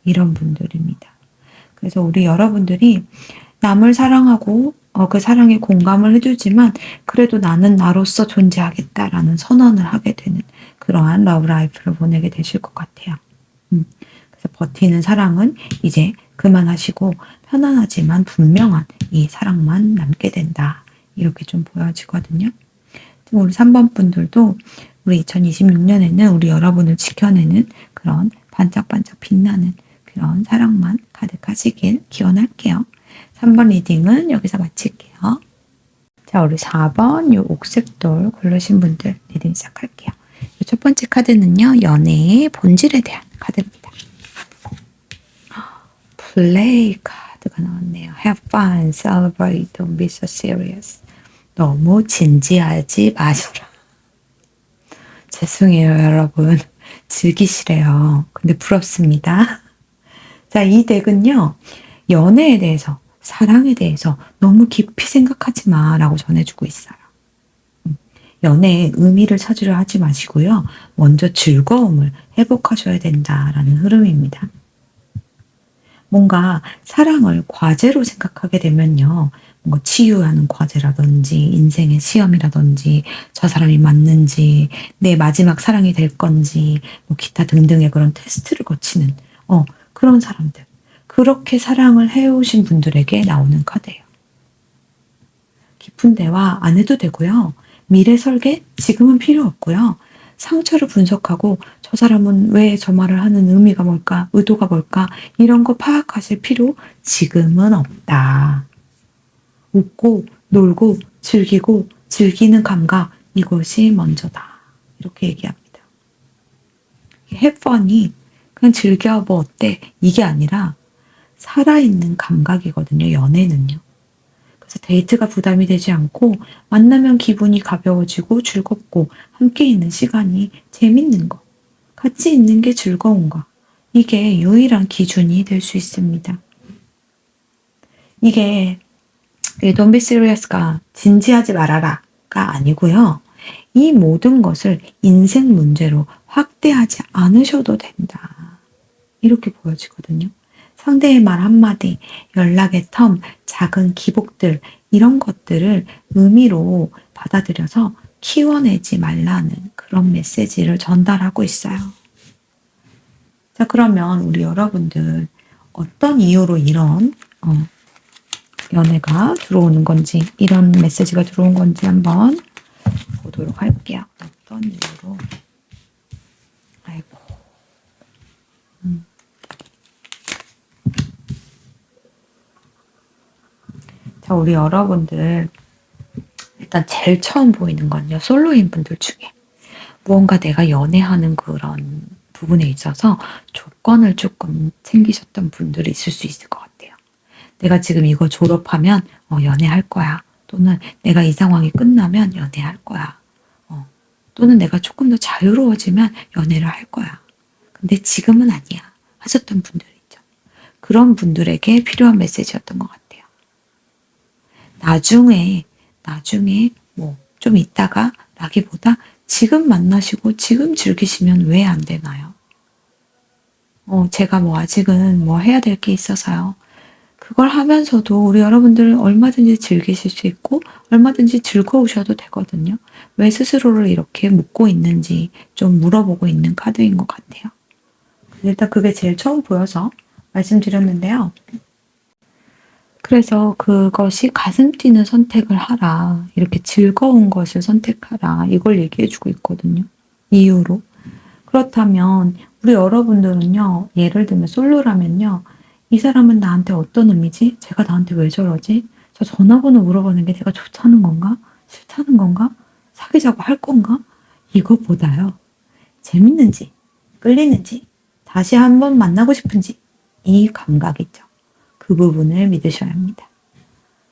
이런 분들입니다. 그래서 우리 여러분들이 남을 사랑하고 그 사랑에 공감을 해주지만 그래도 나는 나로서 존재하겠다라는 선언을 하게 되는 그러한 러브라이프를 보내게 되실 것 같아요. 그래서 버티는 사랑은 이제 그만하시고 편안하지만 분명한 이 사랑만 남게 된다. 이렇게 좀 보여지거든요. 우리 3번 분들도 우리 2026년에는 우리 여러분을 지켜내는 그런 반짝반짝 빛나는 그런 사랑만 가득하시길 기원할게요. 3번 리딩은 여기서 마칠게요. 자, 우리 4번 이 옥색돌 고르신 분들 리딩 시작할게요. 첫 번째 카드는요. 연애의 본질에 대한 카드입니다. 플레이 카드가 나왔네요. Have fun, celebrate, don't be so serious. 너무 진지하지 마셔라. 죄송해요, 여러분. 즐기시래요. 근데 부럽습니다. 자, 이 덱은요. 연애에 대해서, 사랑에 대해서 너무 깊이 생각하지 마 라고 전해주고 있어요. 연애에 의미를 찾으려 하지 마시고요. 먼저 즐거움을 회복하셔야 된다라는 흐름입니다. 뭔가 사랑을 과제로 생각하게 되면요. 뭔가 치유하는 과제라든지 인생의 시험이라든지 저 사람이 맞는지 내 마지막 사랑이 될 건지 뭐 기타 등등의 그런 테스트를 거치는 그런 사람들. 그렇게 사랑을 해오신 분들에게 나오는 카드예요. 깊은 대화 안 해도 되고요. 미래 설계 지금은 필요 없고요. 상처를 분석하고 저 사람은 왜 저 말을 하는 의미가 뭘까? 의도가 뭘까? 이런 거 파악하실 필요 지금은 없다. 웃고 놀고 즐기고 즐기는 감각 이것이 먼저다. 이렇게 얘기합니다. have fun이 그냥 즐겨 뭐 어때? 이게 아니라 살아있는 감각이거든요. 연애는요. 그래서 데이트가 부담이 되지 않고 만나면 기분이 가벼워지고 즐겁고 함께 있는 시간이 재밌는 거. 같이 있는 게 즐거운 거. 이게 유일한 기준이 될 수 있습니다. 이게 Don't be serious가 진지하지 말아라가 아니고요. 이 모든 것을 인생 문제로 확대하지 않으셔도 된다. 이렇게 보여지거든요. 상대의 말 한마디, 연락의 텀, 작은 기복들 이런 것들을 의미로 받아들여서 키워내지 말라는 그런 메시지를 전달하고 있어요. 자, 그러면 우리 여러분들 어떤 이유로 이런 연애가 들어오는 건지 이런 메시지가 들어온 건지 한번 보도록 할게요. 어떤 이유로 아이고 자, 우리 여러분들 일단 제일 처음 보이는 건요. 솔로인 분들 중에 무언가 내가 연애하는 그런 부분에 있어서 조건을 조금 챙기셨던 분들이 있을 수 있을 것 같아요. 내가 지금 이거 졸업하면 연애할 거야. 또는 내가 이 상황이 끝나면 연애할 거야. 또는 내가 조금 더 자유로워지면 연애를 할 거야. 근데 지금은 아니야. 하셨던 분들 있죠. 그런 분들에게 필요한 메시지였던 것 같아요. 나중에 뭐 좀 있다가 라기보다 지금 만나시고 지금 즐기시면 왜 안 되나요? 제가 뭐 아직은 뭐 해야 될 게 있어서요. 그걸 하면서도 우리 여러분들 얼마든지 즐기실 수 있고 얼마든지 즐거우셔도 되거든요. 왜 스스로를 이렇게 묻고 있는지 좀 물어보고 있는 카드인 것 같아요. 일단 그게 제일 처음 보여서 말씀드렸는데요. 그래서 그것이 가슴 뛰는 선택을 하라. 이렇게 즐거운 것을 선택하라. 이걸 얘기해주고 있거든요. 이유로. 그렇다면 우리 여러분들은요. 예를 들면 솔로라면요. 이 사람은 나한테 어떤 의미지? 제가 나한테 왜 저러지? 저 전화번호 물어보는 게 내가 좋다는 건가? 싫다는 건가? 사귀자고 할 건가? 이거보다요. 재밌는지, 끌리는지, 다시 한번 만나고 싶은지 이 감각이죠. 그 부분을 믿으셔야 합니다.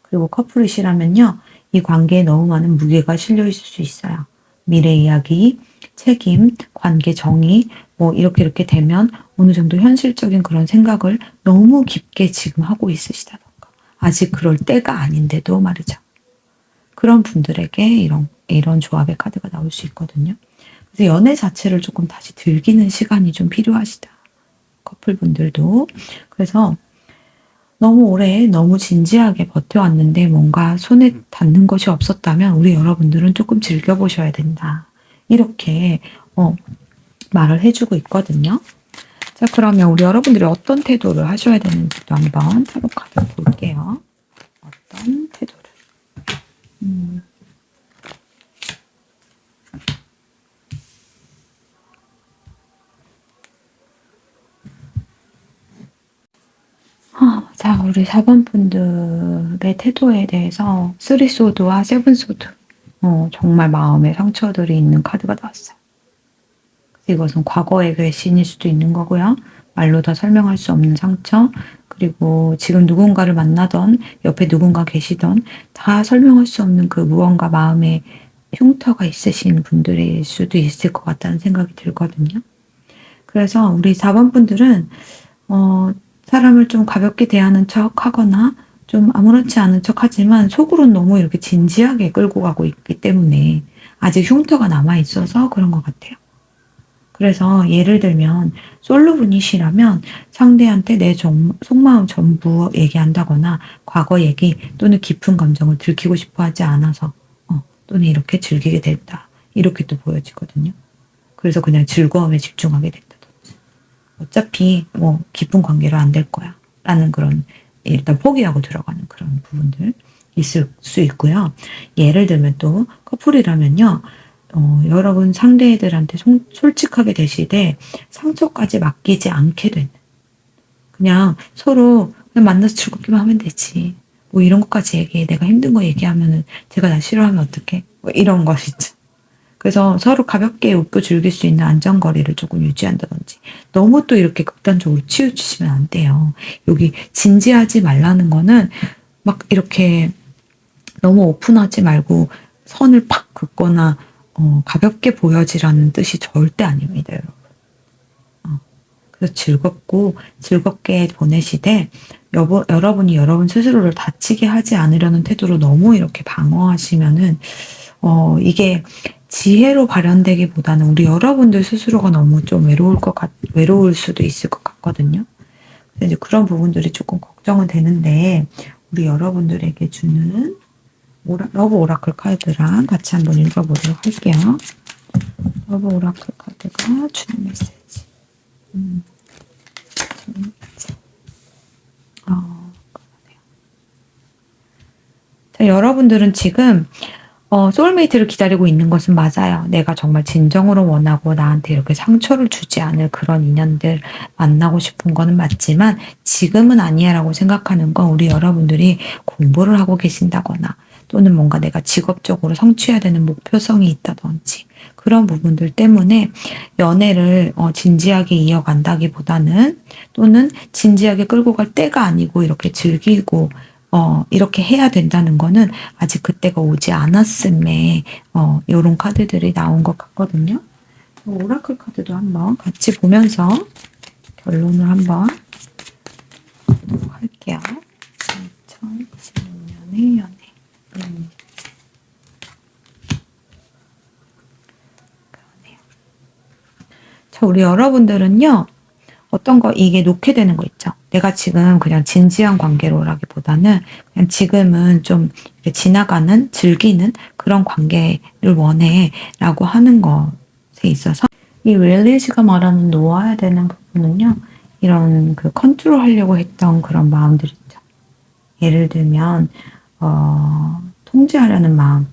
그리고 커플이시라면요. 이 관계에 너무 많은 무게가 실려 있을 수 있어요. 미래 이야기, 책임, 관계 정의 뭐 이렇게 되면 어느 정도 현실적인 그런 생각을 너무 깊게 지금 하고 있으시다던가 아직 그럴 때가 아닌데도 말이죠. 그런 분들에게 이런 조합의 카드가 나올 수 있거든요. 그래서 연애 자체를 조금 다시 즐기는 시간이 좀 필요하시다. 커플분들도. 그래서 너무 오래 너무 진지하게 버텨왔는데 뭔가 손에 닿는 것이 없었다면 우리 여러분들은 조금 즐겨보셔야 된다. 이렇게 말을 해주고 있거든요. 자, 그러면 우리 여러분들이 어떤 태도를 하셔야 되는지도 한번 타로 카드 볼게요. 어떤 태도를. 자, 우리 4번 분들의 태도에 대해서 3소드와 7소드 정말 마음의 상처들이 있는 카드가 나왔어요. 이것은 과거의 궤신일 수도 있는 거고요. 말로 다 설명할 수 없는 상처, 그리고 지금 누군가를 만나던 옆에 누군가 계시던 다 설명할 수 없는 그 무언가 마음에 흉터가 있으신 분들일 수도 있을 것 같다는 생각이 들거든요. 그래서 우리 4번 분들은 사람을 좀 가볍게 대하는 척 하거나 좀 아무렇지 않은 척 하지만 속으로는 너무 이렇게 진지하게 끌고 가고 있기 때문에 아직 흉터가 남아 있어서 그런 것 같아요. 그래서 예를 들면 솔로분이시라면 상대한테 내 속마음 전부 얘기한다거나 과거 얘기 또는 깊은 감정을 들키고 싶어 하지 않아서 또는 이렇게 즐기게 됐다. 이렇게 또 보여지거든요. 그래서 그냥 즐거움에 집중하게 됐다든지. 어차피 뭐 깊은 관계로 안 될 거야. 라는 그런 일단 포기하고 들어가는 그런 부분들 있을 수 있고요. 예를 들면 또 커플이라면요. 여러분 상대들한테 솔직하게 되시되 상처까지 맡기지 않게 되는 그냥 서로 그냥 만나서 즐겁기만 하면 되지. 뭐 이런 것까지 얘기해. 내가 힘든 거 얘기하면은 제가 나 싫어하면 어떡해? 뭐 이런 것이죠. 그래서 서로 가볍게 웃고 즐길 수 있는 안전거리를 조금 유지한다든지 너무 또 이렇게 극단적으로 치우치시면 안 돼요. 여기 진지하지 말라는 거는 막 이렇게 너무 오픈하지 말고 선을 팍 긋거나 가볍게 보여지라는 뜻이 절대 아닙니다, 여러분. 그래서 즐겁게 보내시되 여러분이 여러분 스스로를 다치게 하지 않으려는 태도로 너무 이렇게 방어하시면은 이게 지혜로 발현되기보다는 우리 여러분들 스스로가 너무 좀 외로울 수도 있을 것 같거든요. 그래서 이제 그런 부분들이 조금 걱정은 되는데 우리 여러분들에게 주는 러브 오라클 카드랑 같이 한번 읽어보도록 할게요. 러브 오라클 카드가 주는 메시지. 자, 여러분들은 지금 소울메이트를 기다리고 있는 것은 맞아요. 내가 정말 진정으로 원하고 나한테 이렇게 상처를 주지 않을 그런 인연들 만나고 싶은 거는 맞지만 지금은 아니야라고 생각하는 건 우리 여러분들이 공부를 하고 계신다거나 또는 뭔가 내가 직업적으로 성취해야 되는 목표성이 있다든지 그런 부분들 때문에 연애를 진지하게 이어간다기보다는 또는 진지하게 끌고 갈 때가 아니고 이렇게 즐기고 이렇게 해야 된다는 거는 아직 그때가 오지 않았음에 요런 카드들이 나온 것 같거든요. 오라클 카드도 한번 같이 보면서 결론을 한번 보도록 할게요. 2026년의 연애. 그러네요. 자, 우리 여러분들은요. 어떤 거 이게 놓게 되는 거 있죠. 내가 지금 그냥 진지한 관계로라기보다는 그냥 지금은 좀 지나가는 즐기는 그런 관계를 원해라고 하는 것에 있어서 이 웰리시가 말하는 놓아야 되는 부분은요. 이런 그 컨트롤하려고 했던 그런 마음들 있죠. 예를 들면 통제하려는 마음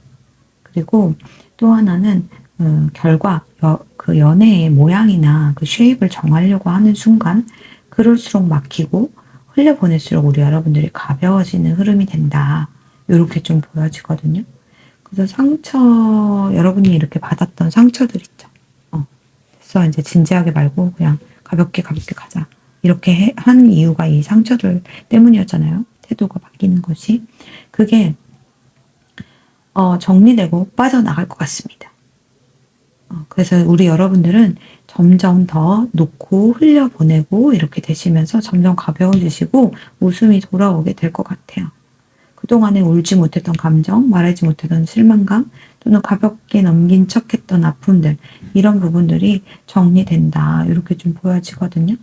그리고 또 하나는 결과 그 연애의 모양이나 그 쉐입을 정하려고 하는 순간 그럴수록 막히고 흘려보낼수록 우리 여러분들이 가벼워지는 흐름이 된다. 이렇게 좀 보여지거든요. 그래서 여러분이 이렇게 받았던 상처들 있죠. 그래서 이제 진지하게 말고 그냥 가볍게 가자. 이렇게 한 이유가 이 상처들 때문이었잖아요. 태도가 바뀌는 것이. 그게 정리되고 빠져나갈 것 같습니다. 그래서 우리 여러분들은 점점 더 놓고 흘려보내고 이렇게 되시면서 점점 가벼워지시고 웃음이 돌아오게 될 것 같아요. 그동안에 울지 못했던 감정, 말하지 못했던 실망감, 또는 가볍게 넘긴 척했던 아픔들 이런 부분들이 정리된다. 이렇게 좀 보여지거든요.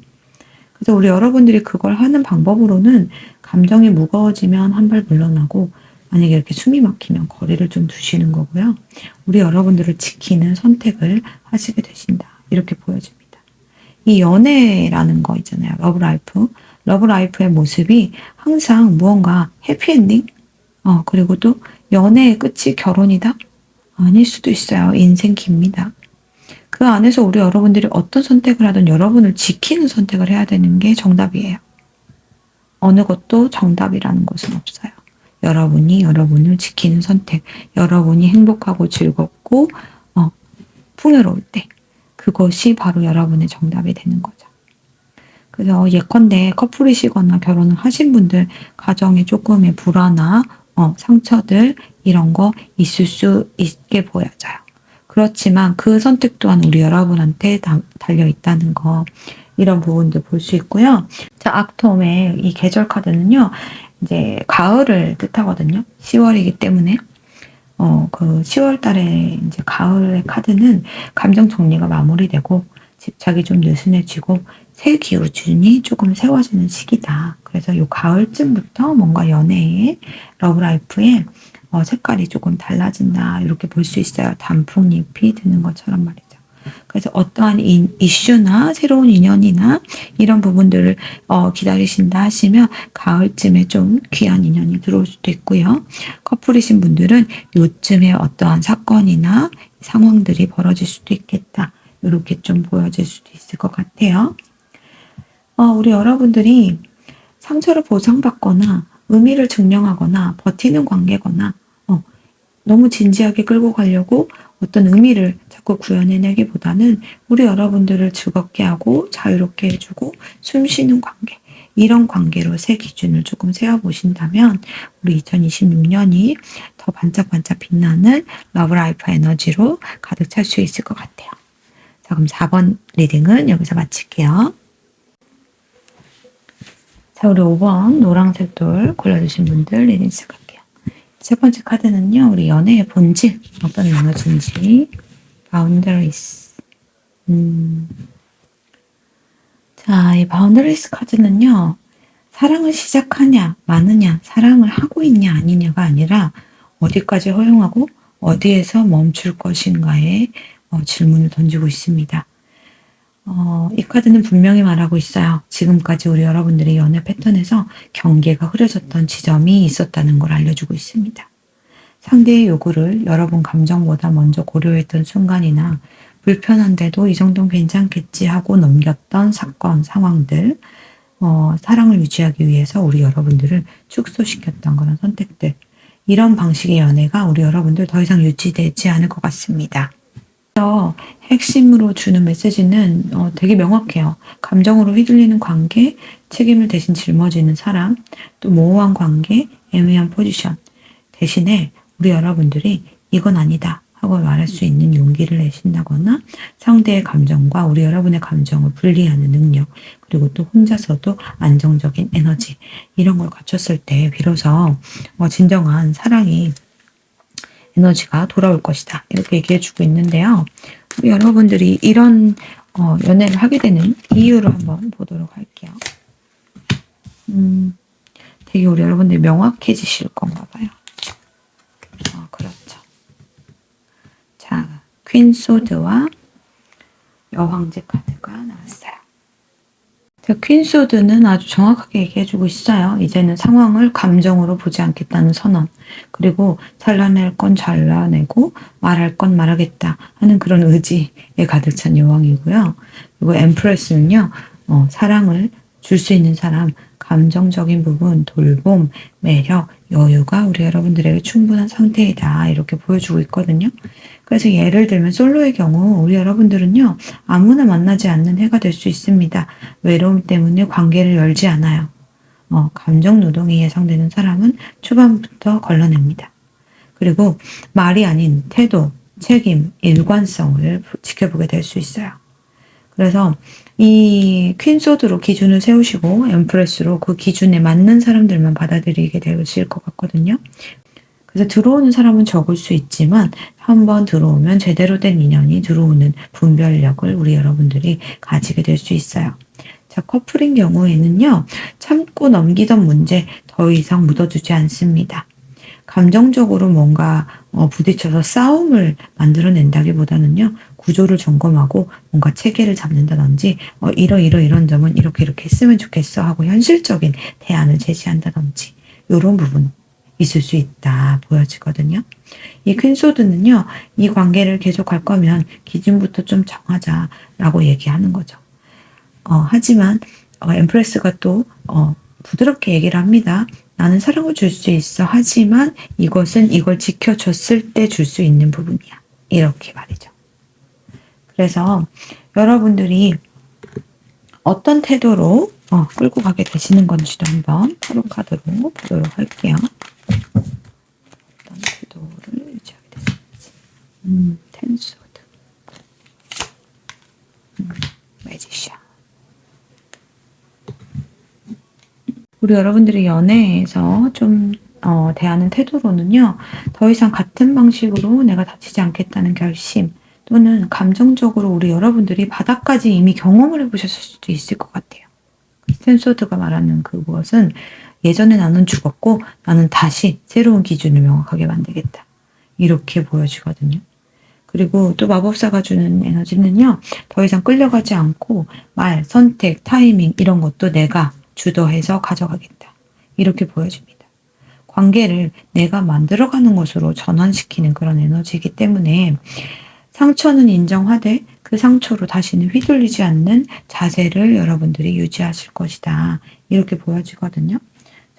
그래서 우리 여러분들이 그걸 하는 방법으로는 감정이 무거워지면 한 발 물러나고 만약에 이렇게 숨이 막히면 거리를 좀 두시는 거고요. 우리 여러분들을 지키는 선택을 하시게 되신다. 이렇게 보여집니다. 이 연애라는 거 있잖아요. 러브라이프. 러브라이프의 모습이 항상 무언가 해피엔딩? 그리고 또 연애의 끝이 결혼이다? 아닐 수도 있어요. 인생 깁니다. 그 안에서 우리 여러분들이 어떤 선택을 하든 여러분을 지키는 선택을 해야 되는 게 정답이에요. 어느 것도 정답이라는 것은 없어요. 여러분이 여러분을 지키는 선택, 여러분이 행복하고 즐겁고 풍요로울 때 그것이 바로 여러분의 정답이 되는 거죠. 그래서 예컨대 커플이시거나 결혼을 하신 분들 가정에 조금의 불화나 상처들 이런 거 있을 수 있게 보여져요. 그렇지만 그 선택 또한 우리 여러분한테 달려 있다는 거 이런 부분도 볼 수 있고요. 자, 악톰의 이 계절 카드는요. 이제 가을을 뜻하거든요. 10월이기 때문에 그 10월 달에 이제 가을의 카드는 감정 정리가 마무리되고 집착이 좀 느슨해지고 새 기준이 조금 세워지는 시기다. 그래서 요 가을쯤부터 뭔가 연애에 러브라이프에 색깔이 조금 달라진다. 이렇게 볼 수 있어요. 단풍잎이 드는 것처럼 말이죠. 그래서 어떠한 이슈나 새로운 인연이나 이런 부분들을 기다리신다 하시면 가을쯤에 좀 귀한 인연이 들어올 수도 있고요. 커플이신 분들은 요쯤에 어떠한 사건이나 상황들이 벌어질 수도 있겠다. 이렇게 좀 보여질 수도 있을 것 같아요. 우리 여러분들이 상처를 보상받거나 의미를 증명하거나 버티는 관계거나 너무 진지하게 끌고 가려고 어떤 의미를 자꾸 구현해내기보다는 우리 여러분들을 즐겁게 하고 자유롭게 해주고 숨 쉬는 관계, 이런 관계로 새 기준을 조금 세워보신다면 우리 2026년이 더 반짝반짝 빛나는 러브라이프 에너지로 가득 찰 수 있을 것 같아요. 자, 그럼 4번 리딩은 여기서 마칠게요. 자, 우리 5번 노란색 돌 골라주신 분들 리딩 시작할게요. 첫 번째 카드는요, 우리 연애의 본질, 어떤 에너지인지, 바운더리스. 자, 이 바운더리스 카드는요, 사랑을 시작하냐, 마느냐, 사랑을 하고 있냐, 아니냐가 아니라, 어디까지 허용하고, 어디에서 멈출 것인가에 질문을 던지고 있습니다. 이 카드는 분명히 말하고 있어요. 지금까지 우리 여러분들의 연애 패턴에서 경계가 흐려졌던 지점이 있었다는 걸 알려주고 있습니다. 상대의 요구를 여러분 감정보다 먼저 고려했던 순간이나 불편한데도 이 정도는 괜찮겠지 하고 넘겼던 사건, 상황들, 사랑을 유지하기 위해서 우리 여러분들을 축소시켰던 그런 선택들, 이런 방식의 연애가 우리 여러분들 더 이상 유지되지 않을 것 같습니다. 핵심으로 주는 메시지는 되게 명확해요. 감정으로 휘둘리는 관계, 책임을 대신 짊어지는 사람, 또 모호한 관계, 애매한 포지션. 대신에 우리 여러분들이 이건 아니다 하고 말할 수 있는 용기를 내신다거나 상대의 감정과 우리 여러분의 감정을 분리하는 능력, 그리고 또 혼자서도 안정적인 에너지, 이런 걸 갖췄을 때 비로소 진정한 사랑이 에너지가 돌아올 것이다. 이렇게 얘기해주고 있는데요. 우리 여러분들이 이런 연애를 하게 되는 이유를 한번 보도록 할게요. 되게 우리 여러분들이 명확해지실 건가 봐요. 그렇죠. 자, 퀸 소드와 여왕제 카드가 나왔어요. 퀸 소드는 아주 정확하게 얘기해주고 있어요. 이제는 상황을 감정으로 보지 않겠다는 선언, 그리고 잘라낼 건 잘라내고 말할 건 말하겠다 하는 그런 의지에 가득 찬 여왕이고요. 그리고 엠프레스는요, 사랑을 줄 수 있는 사람, 감정적인 부분, 돌봄, 매력, 여유가 우리 여러분들에게 충분한 상태이다, 이렇게 보여주고 있거든요. 그래서 예를 들면 솔로의 경우 우리 여러분들은요, 아무나 만나지 않는 해가 될 수 있습니다. 외로움 때문에 관계를 열지 않아요. 감정 노동이 예상되는 사람은 초반부터 걸러냅니다. 그리고 말이 아닌 태도, 책임, 일관성을 지켜보게 될 수 있어요. 그래서 이 퀸소드로 기준을 세우시고 엠프레스로 그 기준에 맞는 사람들만 받아들이게 되실 것 같거든요. 그래서 들어오는 사람은 적을 수 있지만 한번 들어오면 제대로 된 인연이 들어오는 분별력을 우리 여러분들이 가지게 될 수 있어요. 자, 커플인 경우에는요, 참고 넘기던 문제 더 이상 묻어두지 않습니다. 감정적으로 뭔가 부딪혀서 싸움을 만들어낸다기보다는요, 구조를 점검하고 뭔가 체계를 잡는다든지 이런 점은 이렇게 했으면 좋겠어 하고 현실적인 대안을 제시한다든지 이런 부분 있을 수 있다 보여지거든요. 이 퀸소드는요, 이 관계를 계속 갈 거면 기준부터 좀 정하자라고 얘기하는 거죠. 하지만 엠프레스가 또 부드럽게 얘기를 합니다. 나는 사랑을 줄 수 있어. 하지만 이것은 이걸 지켜줬을 때 줄 수 있는 부분이야. 이렇게 말이죠. 그래서 여러분들이 어떤 태도로 끌고 가게 되시는 건지도 한번 타로 카드로 보도록 할게요. 어떤 태도를 유지하게 되시는지. 텐소드, 매지션. 우리 여러분들이 연애에서 좀 대하는 태도로는요, 더 이상 같은 방식으로 내가 다치지 않겠다는 결심, 또는 감정적으로 우리 여러분들이 바닥까지 이미 경험을 해보셨을 수도 있을 것 같아요. 스탠소드가 말하는 그것은 예전에 나는 죽었고 나는 다시 새로운 기준을 명확하게 만들겠다. 이렇게 보여지거든요. 그리고 또 마법사가 주는 에너지는요. 더 이상 끌려가지 않고 말, 선택, 타이밍 이런 것도 내가 주도해서 가져가겠다. 이렇게 보여집니다. 관계를 내가 만들어가는 것으로 전환시키는 그런 에너지이기 때문에 상처는 인정하되 그 상처로 다시는 휘둘리지 않는 자세를 여러분들이 유지하실 것이다. 이렇게 보여지거든요.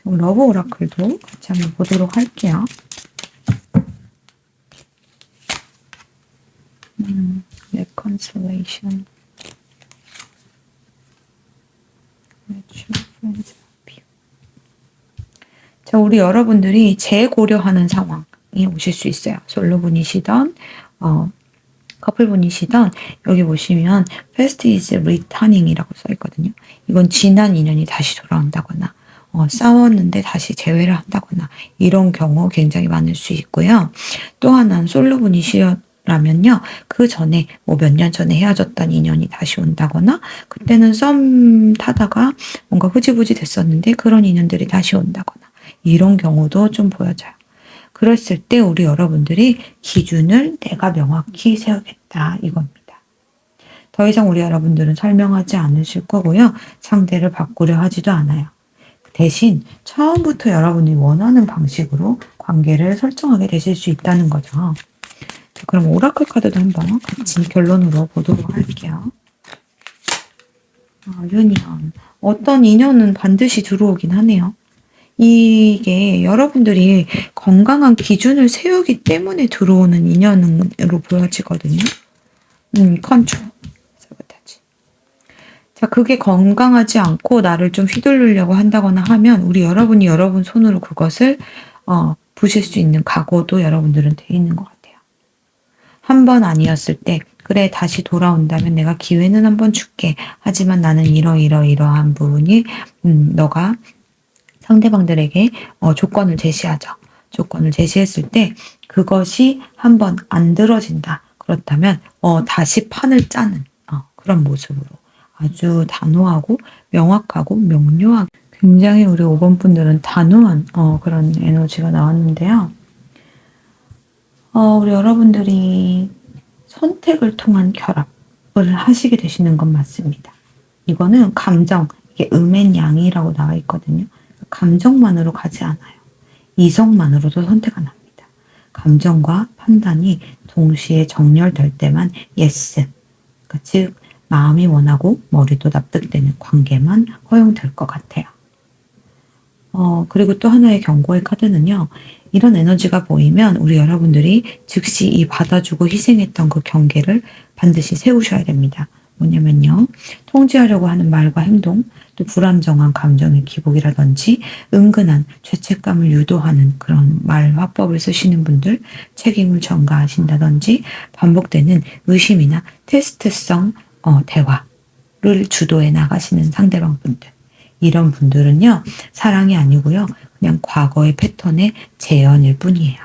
러브 오라클도 같이 한번 보도록 할게요. Reconciliation. 자, 우리 여러분들이 재고려하는 상황이 오실 수 있어요. 솔로분이시던 커플분이시던 여기 보시면 Past is returning이라고 써 있거든요. 이건 지난 인연이 다시 돌아온다거나 싸웠는데 다시 재회를 한다거나 이런 경우 굉장히 많을 수 있고요. 또 하나는 솔로분이시라면요. 그 전에 뭐 몇 년 전에 헤어졌던 인연이 다시 온다거나 그때는 썸 타다가 뭔가 흐지부지 됐었는데 그런 인연들이 다시 온다거나 이런 경우도 좀 보여져요. 그랬을 때 우리 여러분들이 기준을 내가 명확히 세우겠다 이겁니다. 더 이상 우리 여러분들은 설명하지 않으실 거고요. 상대를 바꾸려 하지도 않아요. 대신 처음부터 여러분이 원하는 방식으로 관계를 설정하게 되실 수 있다는 거죠. 자, 그럼 오라클 카드도 한번 같이 결론으로 보도록 할게요. 유니언. 어떤 인연은 반드시 들어오긴 하네요. 이게 여러분들이 건강한 기준을 세우기 때문에 들어오는 인연으로 보여지거든요. 컨트롤, 사보타지. 자, 그게 건강하지 않고 나를 좀 휘두르려고 한다거나 하면 우리 여러분이 여러분 손으로 그것을 부실 수 있는 각오도 여러분들은 돼 있는 것 같아요. 한 번 아니었을 때 그래 다시 돌아온다면 내가 기회는 한번 줄게. 하지만 나는 이러한 부분이 너가 상대방들에게 조건을 제시하죠. 조건을 제시했을 때 그것이 한번 안 들어진다. 그렇다면 다시 판을 짜는 그런 모습으로 아주 단호하고 명확하고 명료하게 굉장히 우리 5번 분들은 단호한 그런 에너지가 나왔는데요. 우리 여러분들이 선택을 통한 결합을 하시게 되시는 건 맞습니다. 이거는 감정, 이게 음앤 양이라고 나와 있거든요. 감정만으로 가지 않아요. 이성만으로도 선택은 합니다. 감정과 판단이 동시에 정렬될 때만 yes, 그러니까 즉 마음이 원하고 머리도 납득되는 관계만 허용될 것 같아요. 그리고 또 하나의 경고의 카드는요. 이런 에너지가 보이면 우리 여러분들이 즉시 이 받아주고 희생했던 그 경계를 반드시 세우셔야 됩니다. 뭐냐면요. 통제하려고 하는 말과 행동, 또 불안정한 감정의 기복이라든지 은근한 죄책감을 유도하는 그런 말 화법을 쓰시는 분들, 책임을 전가하신다든지 반복되는 의심이나 테스트성 대화를 주도해 나가시는 상대방 분들, 이런 분들은요. 사랑이 아니고요. 그냥 과거의 패턴의 재현일 뿐이에요.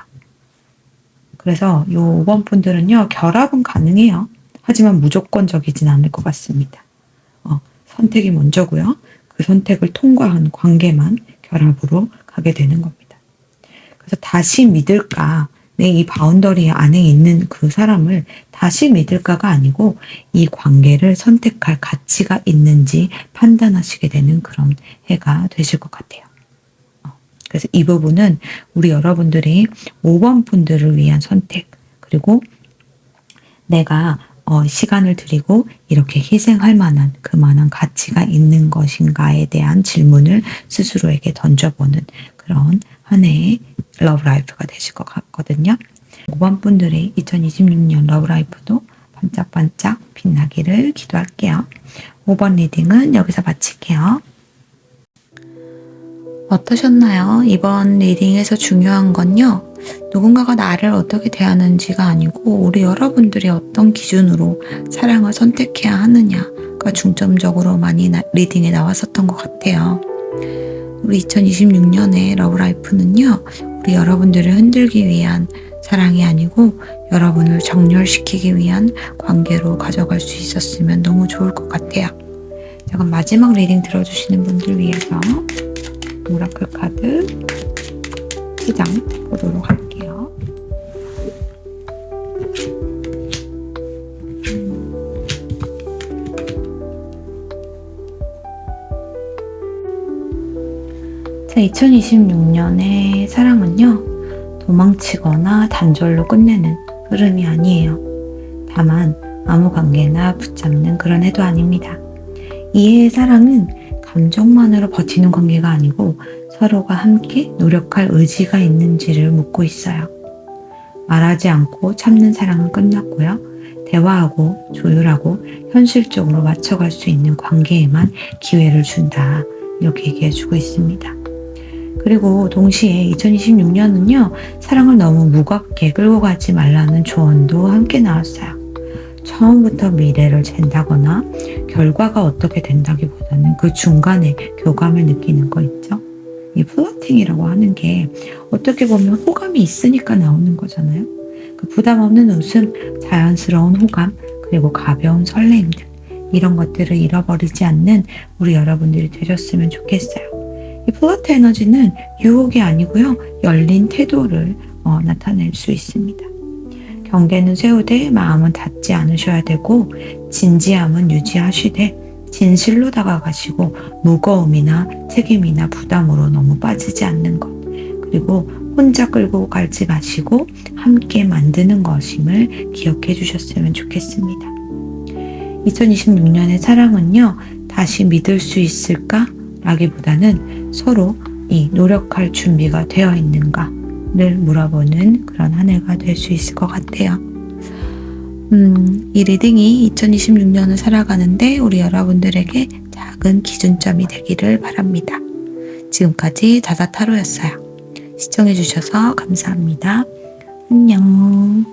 그래서 요 5번 분들은요. 결합은 가능해요. 하지만 무조건적이진 않을 것 같습니다. 선택이 먼저고요. 그 선택을 통과한 관계만 결합으로 가게 되는 겁니다. 그래서 다시 믿을까? 내 이 바운더리 안에 있는 그 사람을 다시 믿을까가 아니고 이 관계를 선택할 가치가 있는지 판단하시게 되는 그런 해가 되실 것 같아요. 그래서 이 부분은 우리 여러분들이 5번 분들을 위한 선택, 그리고 내가 시간을 들이고 이렇게 희생할 만한 그만한 가치가 있는 것인가에 대한 질문을 스스로에게 던져보는 그런 한 해의 러브라이프가 되실 것 같거든요. 5번 분들의 2026년 러브라이프도 반짝반짝 빛나기를 기도할게요. 5번 리딩은 여기서 마칠게요. 어떠셨나요? 이번 리딩에서 중요한 건요. 누군가가 나를 어떻게 대하는지가 아니고 우리 여러분들이 어떤 기준으로 사랑을 선택해야 하느냐가 중점적으로 많이 리딩에 나왔었던 것 같아요. 우리 2026년의 러브라이프는요, 우리 여러분들을 흔들기 위한 사랑이 아니고 여러분을 정렬시키기 위한 관계로 가져갈 수 있었으면 너무 좋을 것 같아요. 자, 그럼 마지막 리딩 들어주시는 분들 위해서 오라클 카드 3장 보도록 할게요. 자, 2026년의 사랑은요, 도망치거나 단절로 끝내는 흐름이 아니에요. 다만 아무 관계나 붙잡는 그런 해도 아닙니다. 이해의 사랑은 감정만으로 버티는 관계가 아니고 서로가 함께 노력할 의지가 있는지를 묻고 있어요. 말하지 않고 참는 사랑은 끝났고요. 대화하고 조율하고 현실적으로 맞춰갈 수 있는 관계에만 기회를 준다. 이렇게 얘기해주고 있습니다. 그리고 동시에 2026년은요, 사랑을 너무 무겁게 끌고 가지 말라는 조언도 함께 나왔어요. 처음부터 미래를 잰다거나 결과가 어떻게 된다기보다는 그 중간에 교감을 느끼는 거 있죠. 이 플러팅이라고 하는 게 어떻게 보면 호감이 있으니까 나오는 거잖아요. 그 부담 없는 웃음, 자연스러운 호감, 그리고 가벼운 설레임들, 이런 것들을 잃어버리지 않는 우리 여러분들이 되셨으면 좋겠어요. 이 플러트 에너지는 유혹이 아니고요, 열린 태도를 나타낼 수 있습니다. 경계는 세우되 마음은 닫지 않으셔야 되고, 진지함은 유지하시되 진실로 다가가시고 무거움이나 책임이나 부담으로 너무 빠지지 않는 것, 그리고 혼자 끌고 가지 마시고 함께 만드는 것임을 기억해 주셨으면 좋겠습니다. 2026년의 사랑은요, 다시 믿을 수 있을까? 라기보다는 서로 이 노력할 준비가 되어 있는가를 물어보는 그런 한 해가 될 수 있을 것 같아요. 이 리딩이 2026년을 살아가는데 우리 여러분들에게 작은 기준점이 되기를 바랍니다. 지금까지 다다타로였어요. 시청해주셔서 감사합니다. 안녕.